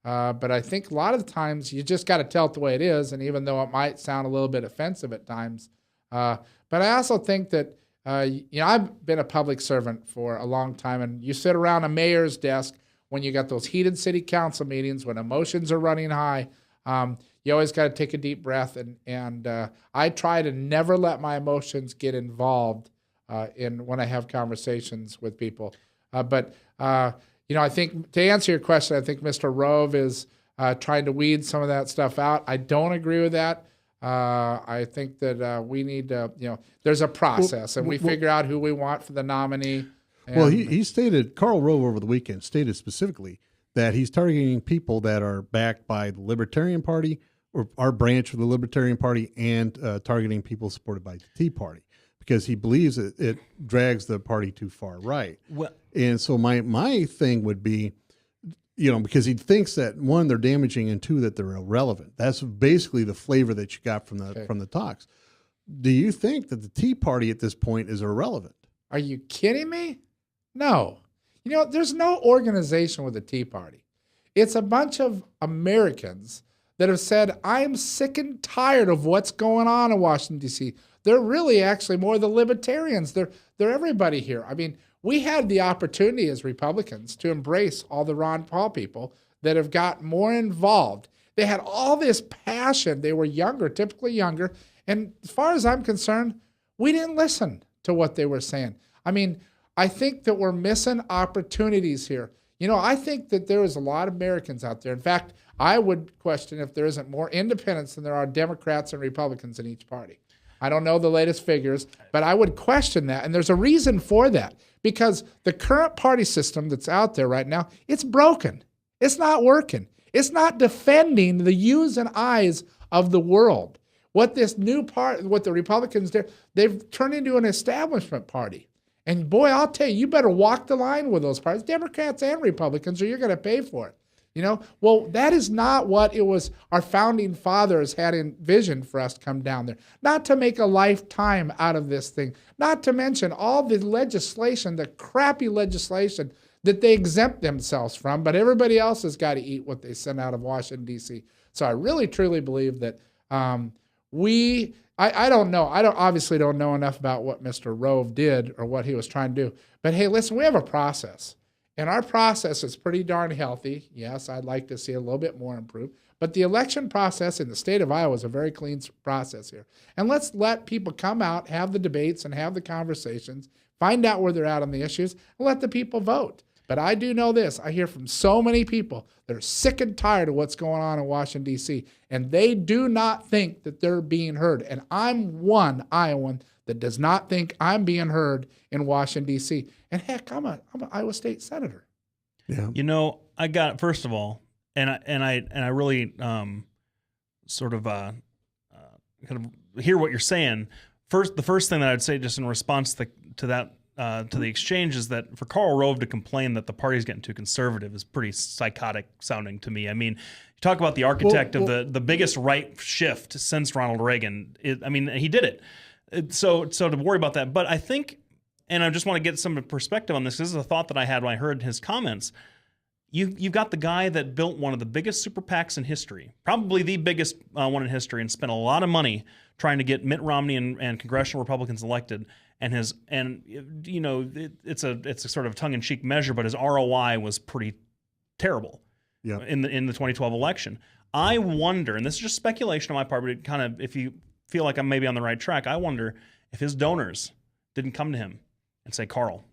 But I think a lot of the times you just got to tell it the way it is, and even though it might sound a little bit offensive at times. But I also think that, I've been a public servant for a long time, and you sit around a mayor's desk when you got those heated city council meetings, when emotions are running high. You always got to take a deep breath, and I try to never let my emotions get involved when I have conversations with people. But I think to answer your question, I think Mr. Rove is trying to weed some of that stuff out. I don't agree with that. I think that we need to, there's a process, and we figure out who we want for the nominee. Well, he stated, Karl Rove over the weekend stated specifically that he's targeting people that are backed by the Libertarian Party or our branch of the Libertarian Party, and targeting people supported by the Tea Party, because he believes it drags the party too far right. Well, and so my thing would be, because he thinks that, one, they're damaging, and two, that they're irrelevant. That's basically the flavor that you got from the talks. Do you think that the Tea Party at this point is irrelevant? Are you kidding me? No. There's no organization with the Tea Party. It's a bunch of Americans that have said, I'm sick and tired of what's going on in Washington, D.C. They're really actually more the libertarians. They're everybody here. I mean, we had the opportunity as Republicans to embrace all the Ron Paul people that have got more involved. They had all this passion. They were younger, typically younger. And as far as I'm concerned, we didn't listen to what they were saying. I mean, I think that we're missing opportunities here. I think that there is a lot of Americans out there. In fact, I would question if there isn't more independents than there are Democrats and Republicans in each party. I don't know the latest figures, but I would question that. And there's a reason for that, because the current party system that's out there right now, it's broken. It's not working. It's not defending the yous and I's of the world. What this new part, what the Republicans do, they've turned into an establishment party. And boy, I'll tell you, you better walk the line with those parties, Democrats and Republicans, or you're going to pay for it. Well, that is not what it was our founding fathers had envisioned for us to come down there. Not to make a lifetime out of this thing. Not to mention all the legislation, the crappy legislation that they exempt themselves from, but everybody else has got to eat what they send out of Washington, D.C. So I really, truly believe that I don't know. I obviously don't know enough about what Mr. Rove did or what he was trying to do. But hey, listen, we have a process. And our process is pretty darn healthy. Yes, I'd like to see a little bit more improved. But the election process in the state of Iowa is a very clean process here. And let's let people come out, have the debates and have the conversations, find out where they're at on the issues, and let the people vote. But I do know this. I hear from so many people that are sick and tired of what's going on in Washington, D.C., and they do not think that they're being heard. And I'm one Iowan that does not think I'm being heard in Washington, D.C. And heck, I'm an Iowa State senator. Yeah. You know, I got, first of all, and I really sort of kind of hear what you're saying. The first thing that I'd say, just in response to that, to the exchange, is that for Karl Rove to complain that the party's getting too conservative is pretty psychotic sounding to me. I mean, you talk about the architect of the biggest right shift since Ronald Reagan. He did it. So to worry about that, but I think, and I just want to get some perspective on this. This is a thought that I had when I heard his comments. You've got the guy that built one of the biggest super PACs in history, probably the biggest one in history, and spent a lot of money trying to get Mitt Romney and congressional Republicans elected. It's a sort of tongue-in-cheek measure, but his ROI was pretty terrible. Yeah. In the 2012 election. I wonder, and this is just speculation on my part, but kind of, if you feel like I'm maybe on the right track, I wonder if his donors didn't come to him and say, Karl,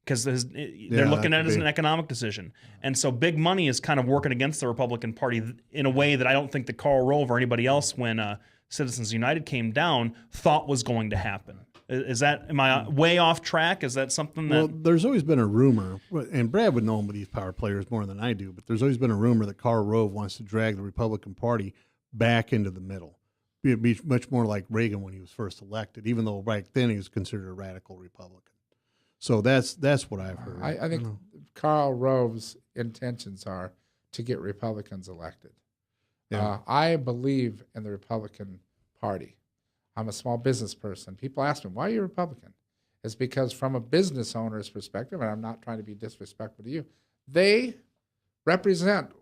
because they're looking at it as an economic decision. And so big money is kind of working against the Republican Party in a way that I don't think that Karl Rove or anybody else, when Citizens United came down, thought was going to happen. Am I way off track? Is that something that... Well, there's always been a rumor, and Brad would know about these power players more than I do, but there's always been a rumor that Karl Rove wants to drag the Republican Party back into the middle. It'd be much more like Reagan when he was first elected, even though back then he was considered a radical Republican. So that's what I've heard. I think Karl Rove's intentions are to get Republicans elected. Yeah. I believe in the Republican Party. I'm a small business person. People ask me, why are you Republican? It's because from a business owner's perspective, and I'm not trying to be disrespectful to you, they represent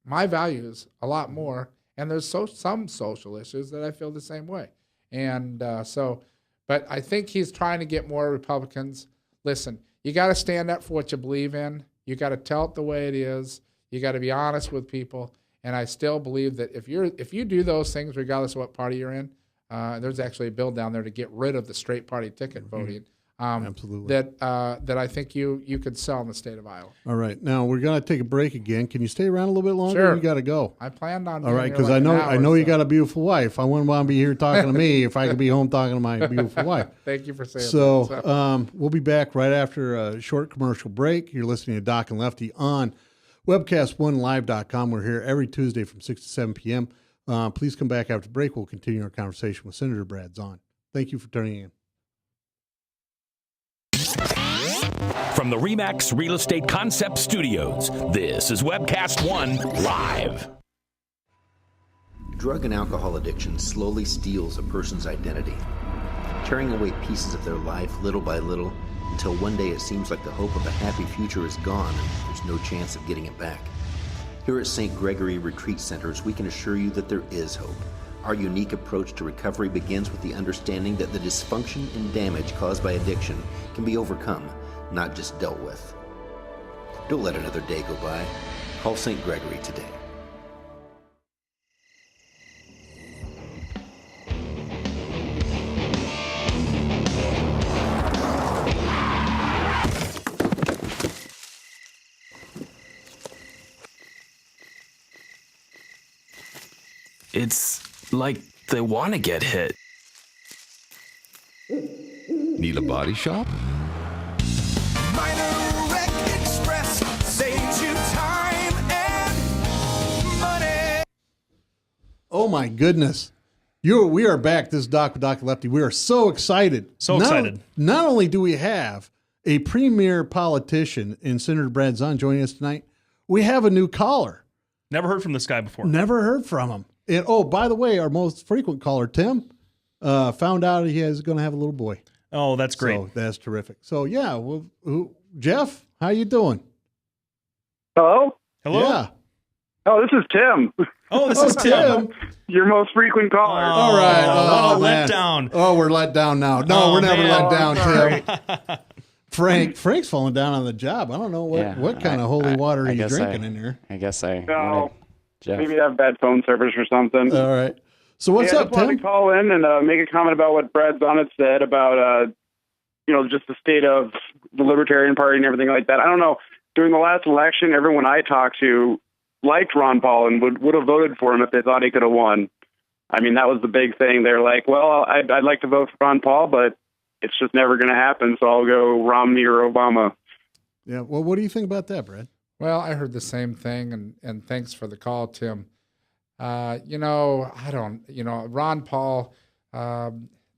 my values a lot more, and there's some social issues that I feel the same way. And but I think he's trying to get more Republicans. Listen, you got to stand up for what you believe in. You got to tell it the way it is. You got to be honest with people. And I still believe that if you do those things, regardless of what party you're in, there's actually a bill down there to get rid of the straight party ticket voting. Absolutely. That I think you could sell in the state of Iowa. All right. Now we're going to take a break again. Can you stay around a little bit longer? Sure. You got to go. I planned on. All right, because I know you got a beautiful wife. I wouldn't want to be here talking to me if I could be home talking to my beautiful wife. Thank you for saying that. So we'll be back right after a short commercial break. You're listening to Doc and Lefty on webcast1live.com. We're here every Tuesday from 6 to 7 p.m. Please come back after the break. We'll continue our conversation with Senator Brad Zahn. Thank you for tuning in. From the RE/MAX Real Estate Concept Studios, this is Webcast One Live. Drug and alcohol addiction slowly steals a person's identity, tearing away pieces of their life little by little until one day it seems like the hope of a happy future is gone and there's no chance of getting it back. Here at St. Gregory Retreat Centers, we can assure you that there is hope. Our unique approach to recovery begins with the understanding that the dysfunction and damage caused by addiction can be overcome, not just dealt with. Don't let another day go by. Call St. Gregory today. It's like they want to get hit. Need a body shop? Minor Wreck Express saves you time and money. Oh my goodness. We are back. This is Doc with Doc Lefty. We are so excited. Not only do we have a premier politician in Senator Brad Zahn joining us tonight, we have a new caller. Never heard from this guy before. Never heard from him. And by the way, our most frequent caller, Tim, found out he is going to have a little boy. Oh, that's great. So that's terrific. So yeah, Jeff, how you doing? Hello? Yeah. Oh, this is Tim. Oh, this is Tim. Your most frequent caller. All right. What a man. letdown. Oh, we're let down now. No, we're never let down, Tim. Frank's falling down on the job. I don't know what kind of holy water he's drinking in here. I guess I... No, Jeff. maybe they have bad phone service or something. All right. So what's up, I just wanted Tim? to call in and make a comment about what Brad Zahn had said about, just the state of the Libertarian Party and everything like that. I don't know. during the last election, everyone I talked to liked Ron Paul and would have voted for him if they thought he could have won. I mean, that was the big thing. They're like, well, I'd like to vote for Ron Paul, but it's just never going to happen, so I'll go Romney or Obama. Yeah. Well, what do you think about that, Brad? Well, I heard the same thing, and thanks for the call, Tim. Ron Paul,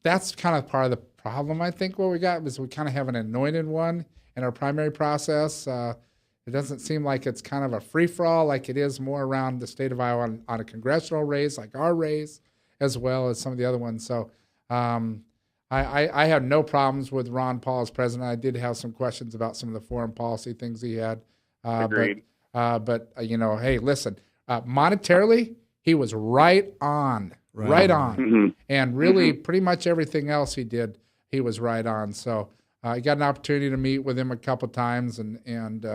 that's kind of part of the problem, I think, what we got is we kind of have an anointed one in our primary process. It doesn't seem like it's kind of a free-for-all like it is more around the state of Iowa on a congressional race, like our race, as well as some of the other ones. So I have no problems with Ron Paul as president. I did have some questions about some of the foreign policy things he had. Agreed. But hey, listen, monetarily, he was right on. Mm-hmm. And really pretty much everything else he did, he was right on. So I got an opportunity to meet with him a couple times, and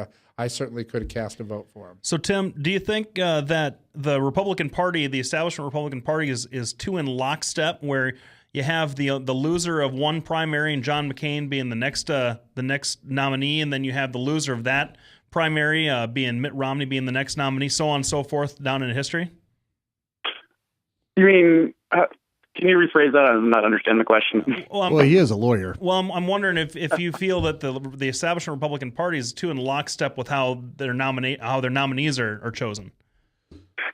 I certainly could have cast a vote for him. So, Tim, do you think that the Republican Party, the establishment Republican Party, is too in lockstep, where you have the loser of one primary and John McCain being the next nominee, and then you have the loser of that primary being Mitt Romney being the next nominee, so on and so forth down in history? You mean, can you rephrase that? I'm not understanding the question. Well, he is a lawyer. Well, I'm wondering if you feel that the establishment Republican Party is too in lockstep with how their nominees are chosen.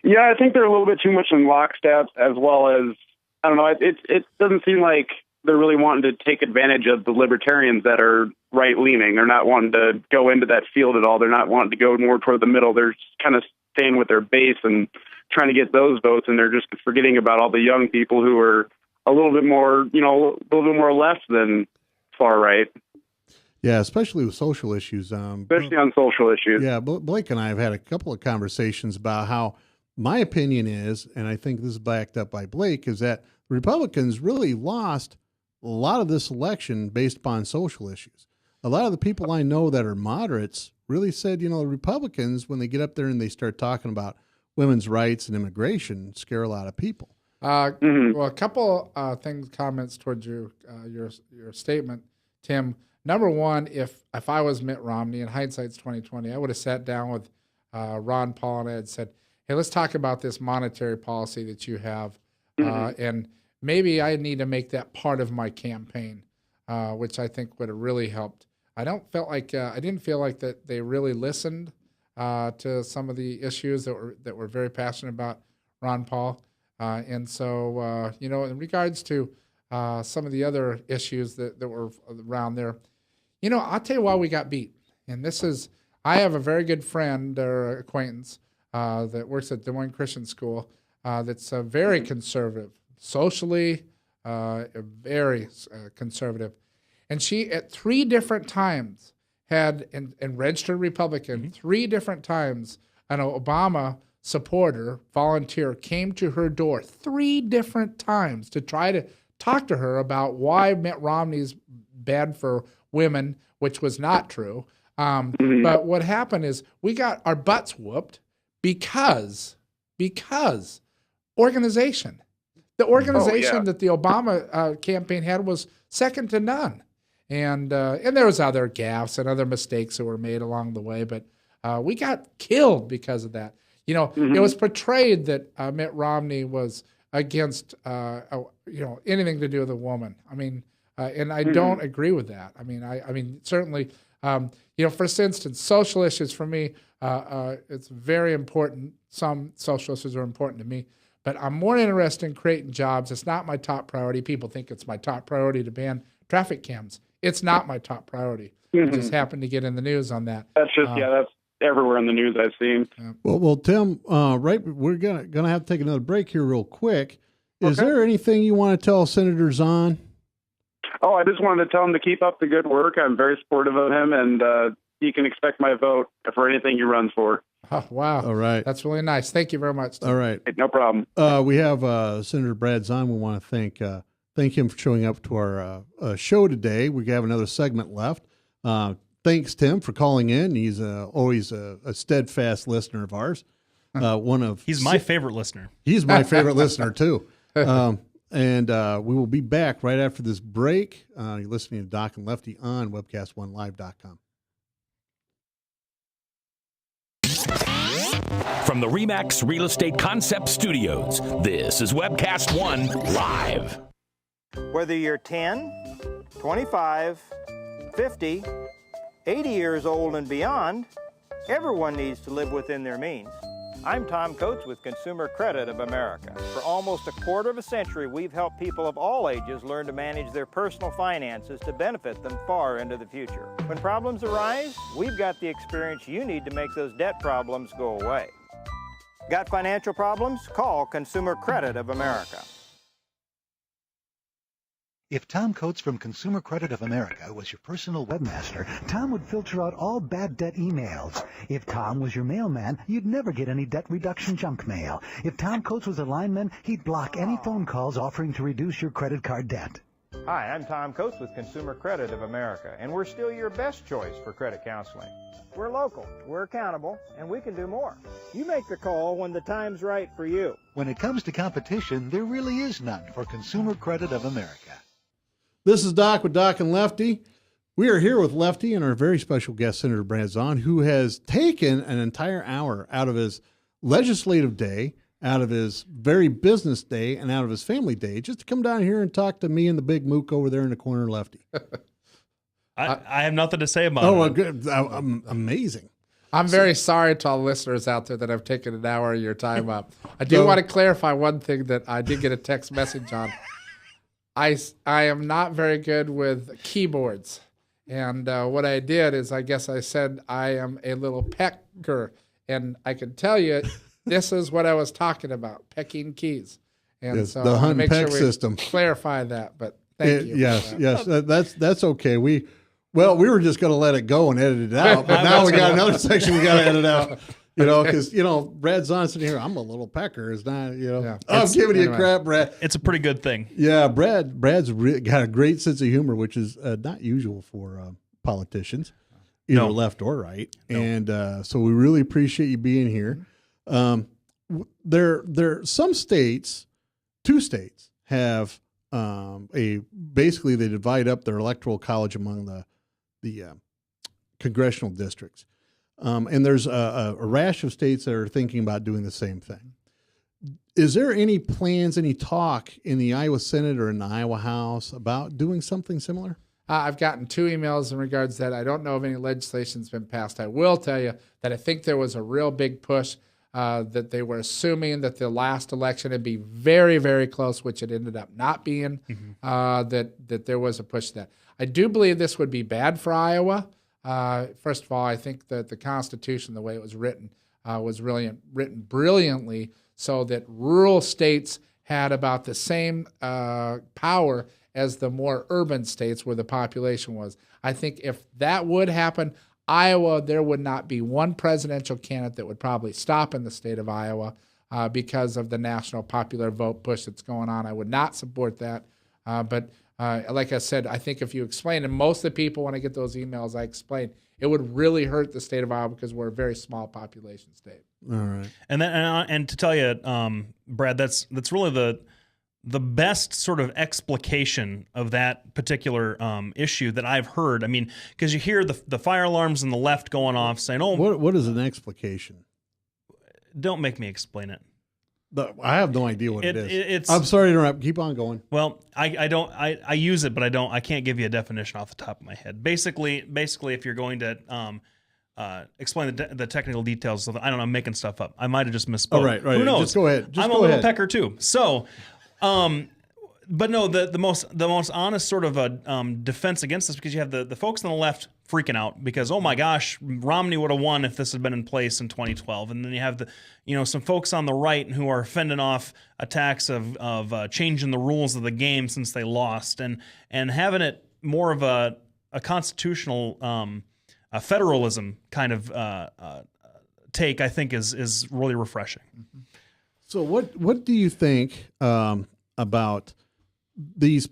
Yeah, I think they're a little bit too much in lockstep, as well as, I don't know, it doesn't seem like they're really wanting to take advantage of the libertarians that are right-leaning. They're not wanting to go into that field at all. They're not wanting to go more toward the middle. They're just kind of staying with their base and trying to get those votes, and they're just forgetting about all the young people who are a little bit more, a little bit more left than far right. Yeah, especially with social issues. Especially on social issues. Yeah, Blake and I have had a couple of conversations about how my opinion is, and I think this is backed up by Blake, is that the Republicans really lost a lot of this election based upon social issues. A lot of the people I know that are moderates really said, the Republicans, when they get up there and they start talking about women's rights and immigration, scare a lot of people. Well, a couple comments towards your statement, Tim. Number one, if I was Mitt Romney, in hindsight's 2020, I would have sat down with Ron Paul and I had said, hey, let's talk about this monetary policy that you have, and maybe I need to make that part of my campaign, which I think would have really helped. I didn't feel like that they really listened to some of the issues that were very passionate about Ron Paul, and so in regards to some of the other issues that were around there, I'll tell you why we got beat. And I have a very good friend or acquaintance that works at Des Moines Christian School that's very conservative, socially very conservative. And she, at 3 different times, had, and registered Republican, 3 different times, an Obama supporter, volunteer, came to her door 3 different times to try to talk to her about why Mitt Romney's bad for women, which was not true. But what happened is we got our butts whooped because organization. The organization that the Obama campaign had was second to none. And there was other gaffes and other mistakes that were made along the way, but we got killed because of that. It was portrayed that Mitt Romney was against anything to do with a woman. I mean, and I don't agree with that. I mean, certainly, for instance, social issues for me, it's very important. Some social issues are important to me, but I'm more interested in creating jobs. It's not my top priority. People think it's my top priority to ban traffic cams. It's not my top priority. I just happened to get in the news on that. That's just that's everywhere in the news I've seen. Well, Tim, we're gonna have to take another break here real quick. Is there anything you want to tell Senator Zahn? Oh, I just wanted to tell him to keep up the good work. I'm very supportive of him, and he can expect my vote for anything he runs for. Oh, wow. All right. That's really nice. Thank you very much, Tim. All right. No problem. We have Senator Brad Zahn. We want to thank him for showing up to our show today. We have another segment left. Thanks, Tim, for calling in. He's always a steadfast listener of ours. He's my favorite listener. He's my favorite listener, too. And we will be back right after this break. You're listening to Doc and Lefty on webcast1live.com. From the RE/MAX Real Estate Concept Studios, this is Webcast One Live. Whether you're 10, 25, 50, 80 years old and beyond, everyone needs to live within their means. I'm Tom Coates with Consumer Credit of America. For almost a quarter of a century, we've helped people of all ages learn to manage their personal finances to benefit them far into the future. When problems arise, we've got the experience you need to make those debt problems go away. Got financial problems? Call Consumer Credit of America. If Tom Coates from Consumer Credit of America was your personal webmaster, Tom would filter out all bad debt emails. If Tom was your mailman, you'd never get any debt reduction junk mail. If Tom Coates was a lineman, he'd block any phone calls offering to reduce your credit card debt. Hi, I'm Tom Coates with Consumer Credit of America, and we're still your best choice for credit counseling. We're local, we're accountable, and we can do more. You make the call when the time's right for you. When it comes to competition, there really is none for Consumer Credit of America. This is Doc with Doc and Lefty. We are here with Lefty and our very special guest, Senator Brad Zahn, who has taken an entire hour out of his legislative day, out of his very business day, and out of his family day just to come down here and talk to me and the big mook over there in the corner, Lefty. I have nothing to say about it. it. Good. Amazing. I'm very sorry to all listeners out there that I've taken an hour of your time up. I do want to clarify one thing that I did get a text message on. I am not very good with keyboards. And what I did is I guess I said I am a little pecker. And I can tell you, this is what I was talking about, pecking keys. And yes, so the I hunt make peck sure we system. clarify that. But thank you. Yes, that's okay. We were just going to let it go and edit it out. But now we got another section we got to edit out. You know, because, Brad Zahn sitting here, I'm a little pecker. It's not, I'm giving you crap, Brad. It's a pretty good thing. Yeah, Brad's got a great sense of humor, which is not usual for politicians, either left or right. No. And so we really appreciate you being here. Some states, 2 states, have basically they divide up their electoral college among the congressional districts. And there's a rash of states that are thinking about doing the same thing. Is there any plans, any talk in the Iowa Senate or in the Iowa House about doing something similar? I've gotten 2 emails in regards to that. I don't know if any legislation has been passed. I will tell you that I think there was a real big push that they were assuming that the last election would be very, very close, which it ended up not being, that there was a push to that. I do believe this would be bad for Iowa. First of all, I think that the Constitution, the way it was written written brilliantly so that rural states had about the same power as the more urban states where the population was. I think if that would happen, Iowa, there would not be one presidential candidate that would probably stop in the state of Iowa because of the national popular vote push that's going on. I would not support that. But like I said, I think if you explain, and most of the people, when I get those emails, I explain, it would really hurt the state of Iowa because we're a very small population state. All right. And to tell you, Brad, that's really the best sort of explication of that particular issue that I've heard. I mean, because you hear the fire alarms on the left going off saying, "Oh, what is an explication?" Don't make me explain it. I have no idea what it is. I'm sorry to interrupt. Keep on going. Well, I use it, but I can't give you a definition off the top of my head. Basically, if you're going to explain the technical details of, I don't know, I'm making stuff up. I might have just misspoke. Oh, right. Who knows? Just go ahead. I'm a little pecker too. So, but no, the most honest sort of defense against this, because you have the folks on the left freaking out because, oh my gosh, Romney would have won if this had been in place in 2012, and then you have some folks on the right who are fending off attacks of changing the rules of the game since they lost, and having it more of a constitutional a federalism kind of take, I think is really refreshing. Mm-hmm. So what do you think about these?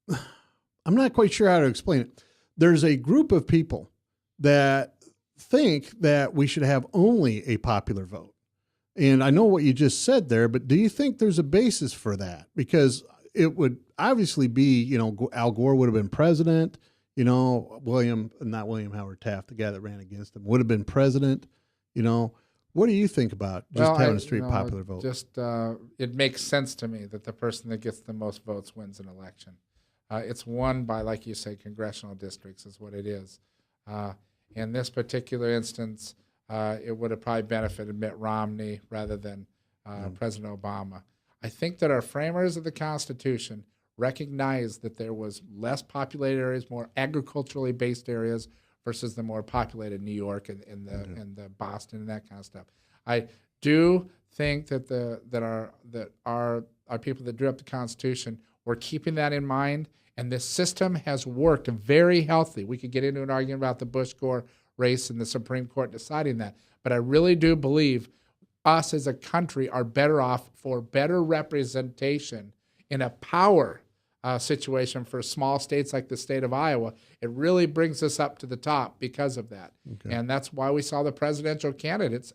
I'm not quite sure how to explain it. There's a group of people that think that we should have only a popular vote. And I know what you just said there, but do you think there's a basis for that? Because it would obviously be, Al Gore would have been president, not William Howard Taft, the guy that ran against him, would have been president. What do you think about just having a straight popular vote? Just it makes sense to me that the person that gets the most votes wins an election. It's won by, like you say, congressional districts is what it is. In this particular instance, it would have probably benefited Mitt Romney rather than President Obama. I think that our framers of the Constitution recognized that there was less populated areas, more agriculturally based areas versus the more populated New York and the Boston and that kind of stuff. I do think that our people that drew up the Constitution were keeping that in mind, and this system has worked very healthy. We could get into an argument about the Bush-Gore race and the Supreme Court deciding that, but I really do believe us as a country are better off for better representation in a power situation for small states like the state of Iowa. It really brings us up to the top because of that. Okay. And that's why we saw the presidential candidates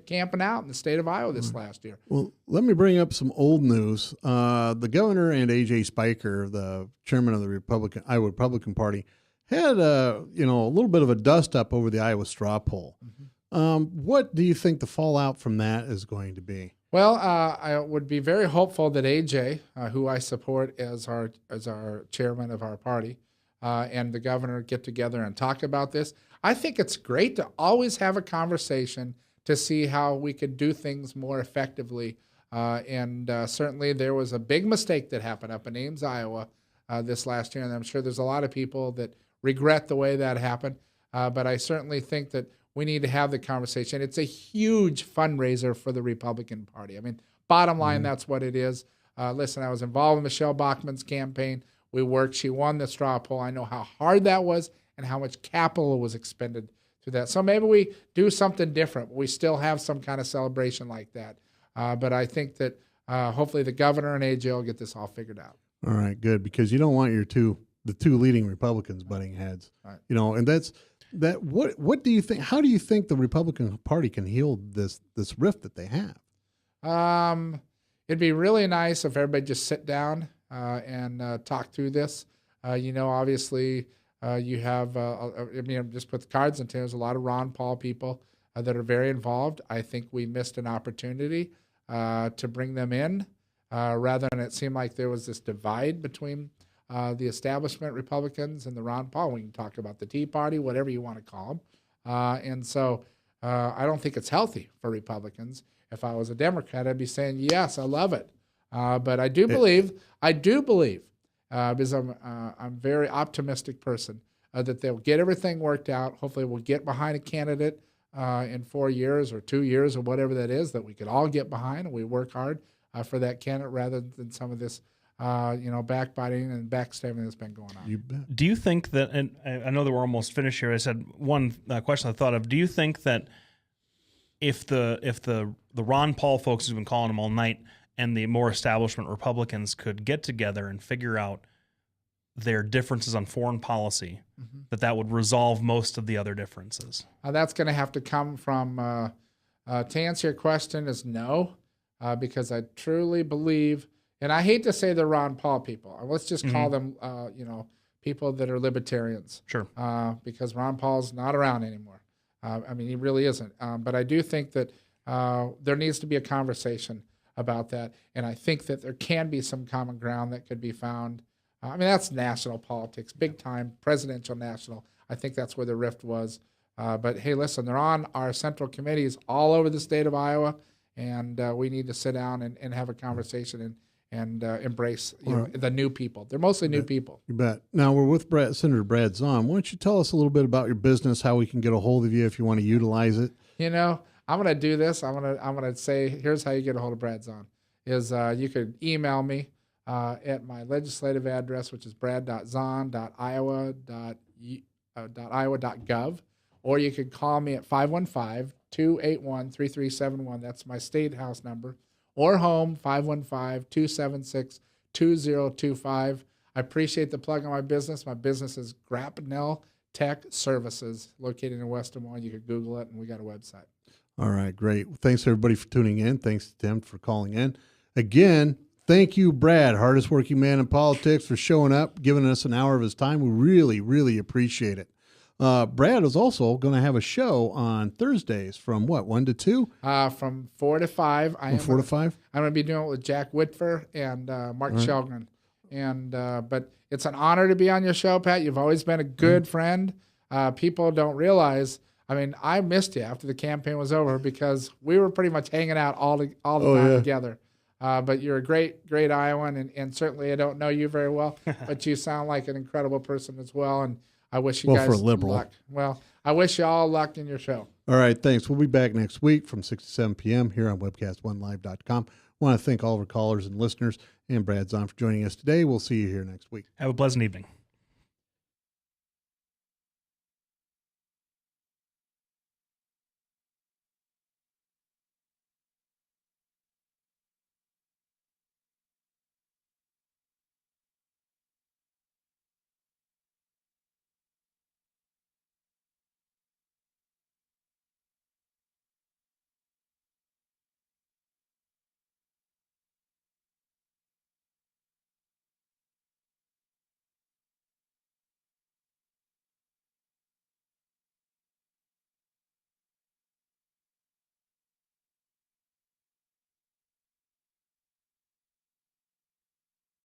camping out in the state of Iowa this last year. Well, let me bring up some old news. The governor and A.J. Spiker, the chairman of the Iowa Republican Party, had a little bit of a dust up over the Iowa straw poll. What do you think the fallout from that is going to be? Well, I would be very hopeful that AJ, who I support as our chairman of our party, and the governor get together and talk about this. I think it's great to always have a conversation to see how we could do things more effectively. And certainly there was a big mistake that happened up in Ames, Iowa this last year, and I'm sure there's a lot of people that regret the way that happened. But I certainly think that we need to have the conversation. It's a huge fundraiser for the Republican Party. I mean, bottom line, that's what it is. Listen, I was involved in Michelle Bachmann's campaign. We worked. She won the straw poll. I know how hard that was and how much capital was expended to that. So maybe we do something different. We still have some kind of celebration like that. But I think that hopefully the governor and AJ will get this all figured out. All right, good, because you don't want the two leading Republicans butting heads. Right. And that's that. What do you think? How do you think the Republican Party can heal this rift that they have? It'd be really nice if everybody just sit down and talk through this. Obviously, you have. Just put the cards on the table. There's a lot of Ron Paul people that are very involved. I think we missed an opportunity to bring them in, rather than it seemed like there was this divide between the establishment Republicans and the Ron Paul. We can talk about the Tea Party, whatever you want to call them. And so I don't think it's healthy for Republicans. If I was a Democrat, I'd be saying, yes, I love it. But I do believe, because I'm a very optimistic person, that they'll get everything worked out. Hopefully we'll get behind a candidate in 4 years or 2 years or whatever that is, that we could all get behind, and we work hard for that candidate rather than some of this backbiting and backstabbing that's been going on. You bet. Do you think that, and I know that we're almost finished here, I said one question I thought of, do you think that if the Ron Paul folks who've been calling him all night and the more establishment Republicans could get together and figure out their differences on foreign policy, that would resolve most of the other differences? That's going to have to come from, to answer your question is no, because I truly believe, and I hate to say the Ron Paul people. Let's just call them, people that are libertarians. Sure. Because Ron Paul's not around anymore. He really isn't. But I do think that there needs to be a conversation about that, and I think that there can be some common ground that could be found. That's national politics, big time, presidential national. I think that's where the rift was. But hey, listen, they're on our central committees all over the state of Iowa, and we need to sit down and have a conversation and embrace the new people. They're mostly new people. You bet. Now we're with Senator Brad Zahn. Why don't you tell us a little bit about your business, how we can get a hold of you if you want to utilize it? I'm going to do this. I'm going to say, here's how you get a hold of Brad Zahn. You could email me at my legislative address, which is brad.zahn.iowa.gov, or you could call me at 515-281-3371. That's my state house number. Or home, 515-276-2025. I appreciate the plug on my business. My business is Grapnell Tech Services, located in West Des Moines. You could Google it, and we got a website. All right, great. Thanks, everybody, for tuning in. Thanks to Tim for calling in. Again, thank you, Brad, hardest working man in politics, for showing up, giving us an hour of his time. We really, really appreciate it. Brad is also going to have a show on Thursdays from what, 1 to 2? From 4 to 5. From 4 to 5? I'm going to be doing it with Jack Whitfer and Mark Shelgren. And but it's an honor to be on your show, Pat. You've always been a good friend. People don't realize. I mean, I missed you after the campaign was over because we were pretty much hanging out all the time together. But you're a great Iowan, and certainly I don't know you very well, but you sound like an incredible person as well. And I wish you guys for a liberal. luck. Well, I wish you all luck in your show. All right, thanks. We'll be back next week from 6 to 7 p.m. here on webcast1live.com. I want to thank all of our callers and listeners and Brad Zahn for joining us today. We'll see you here next week. Have a pleasant evening.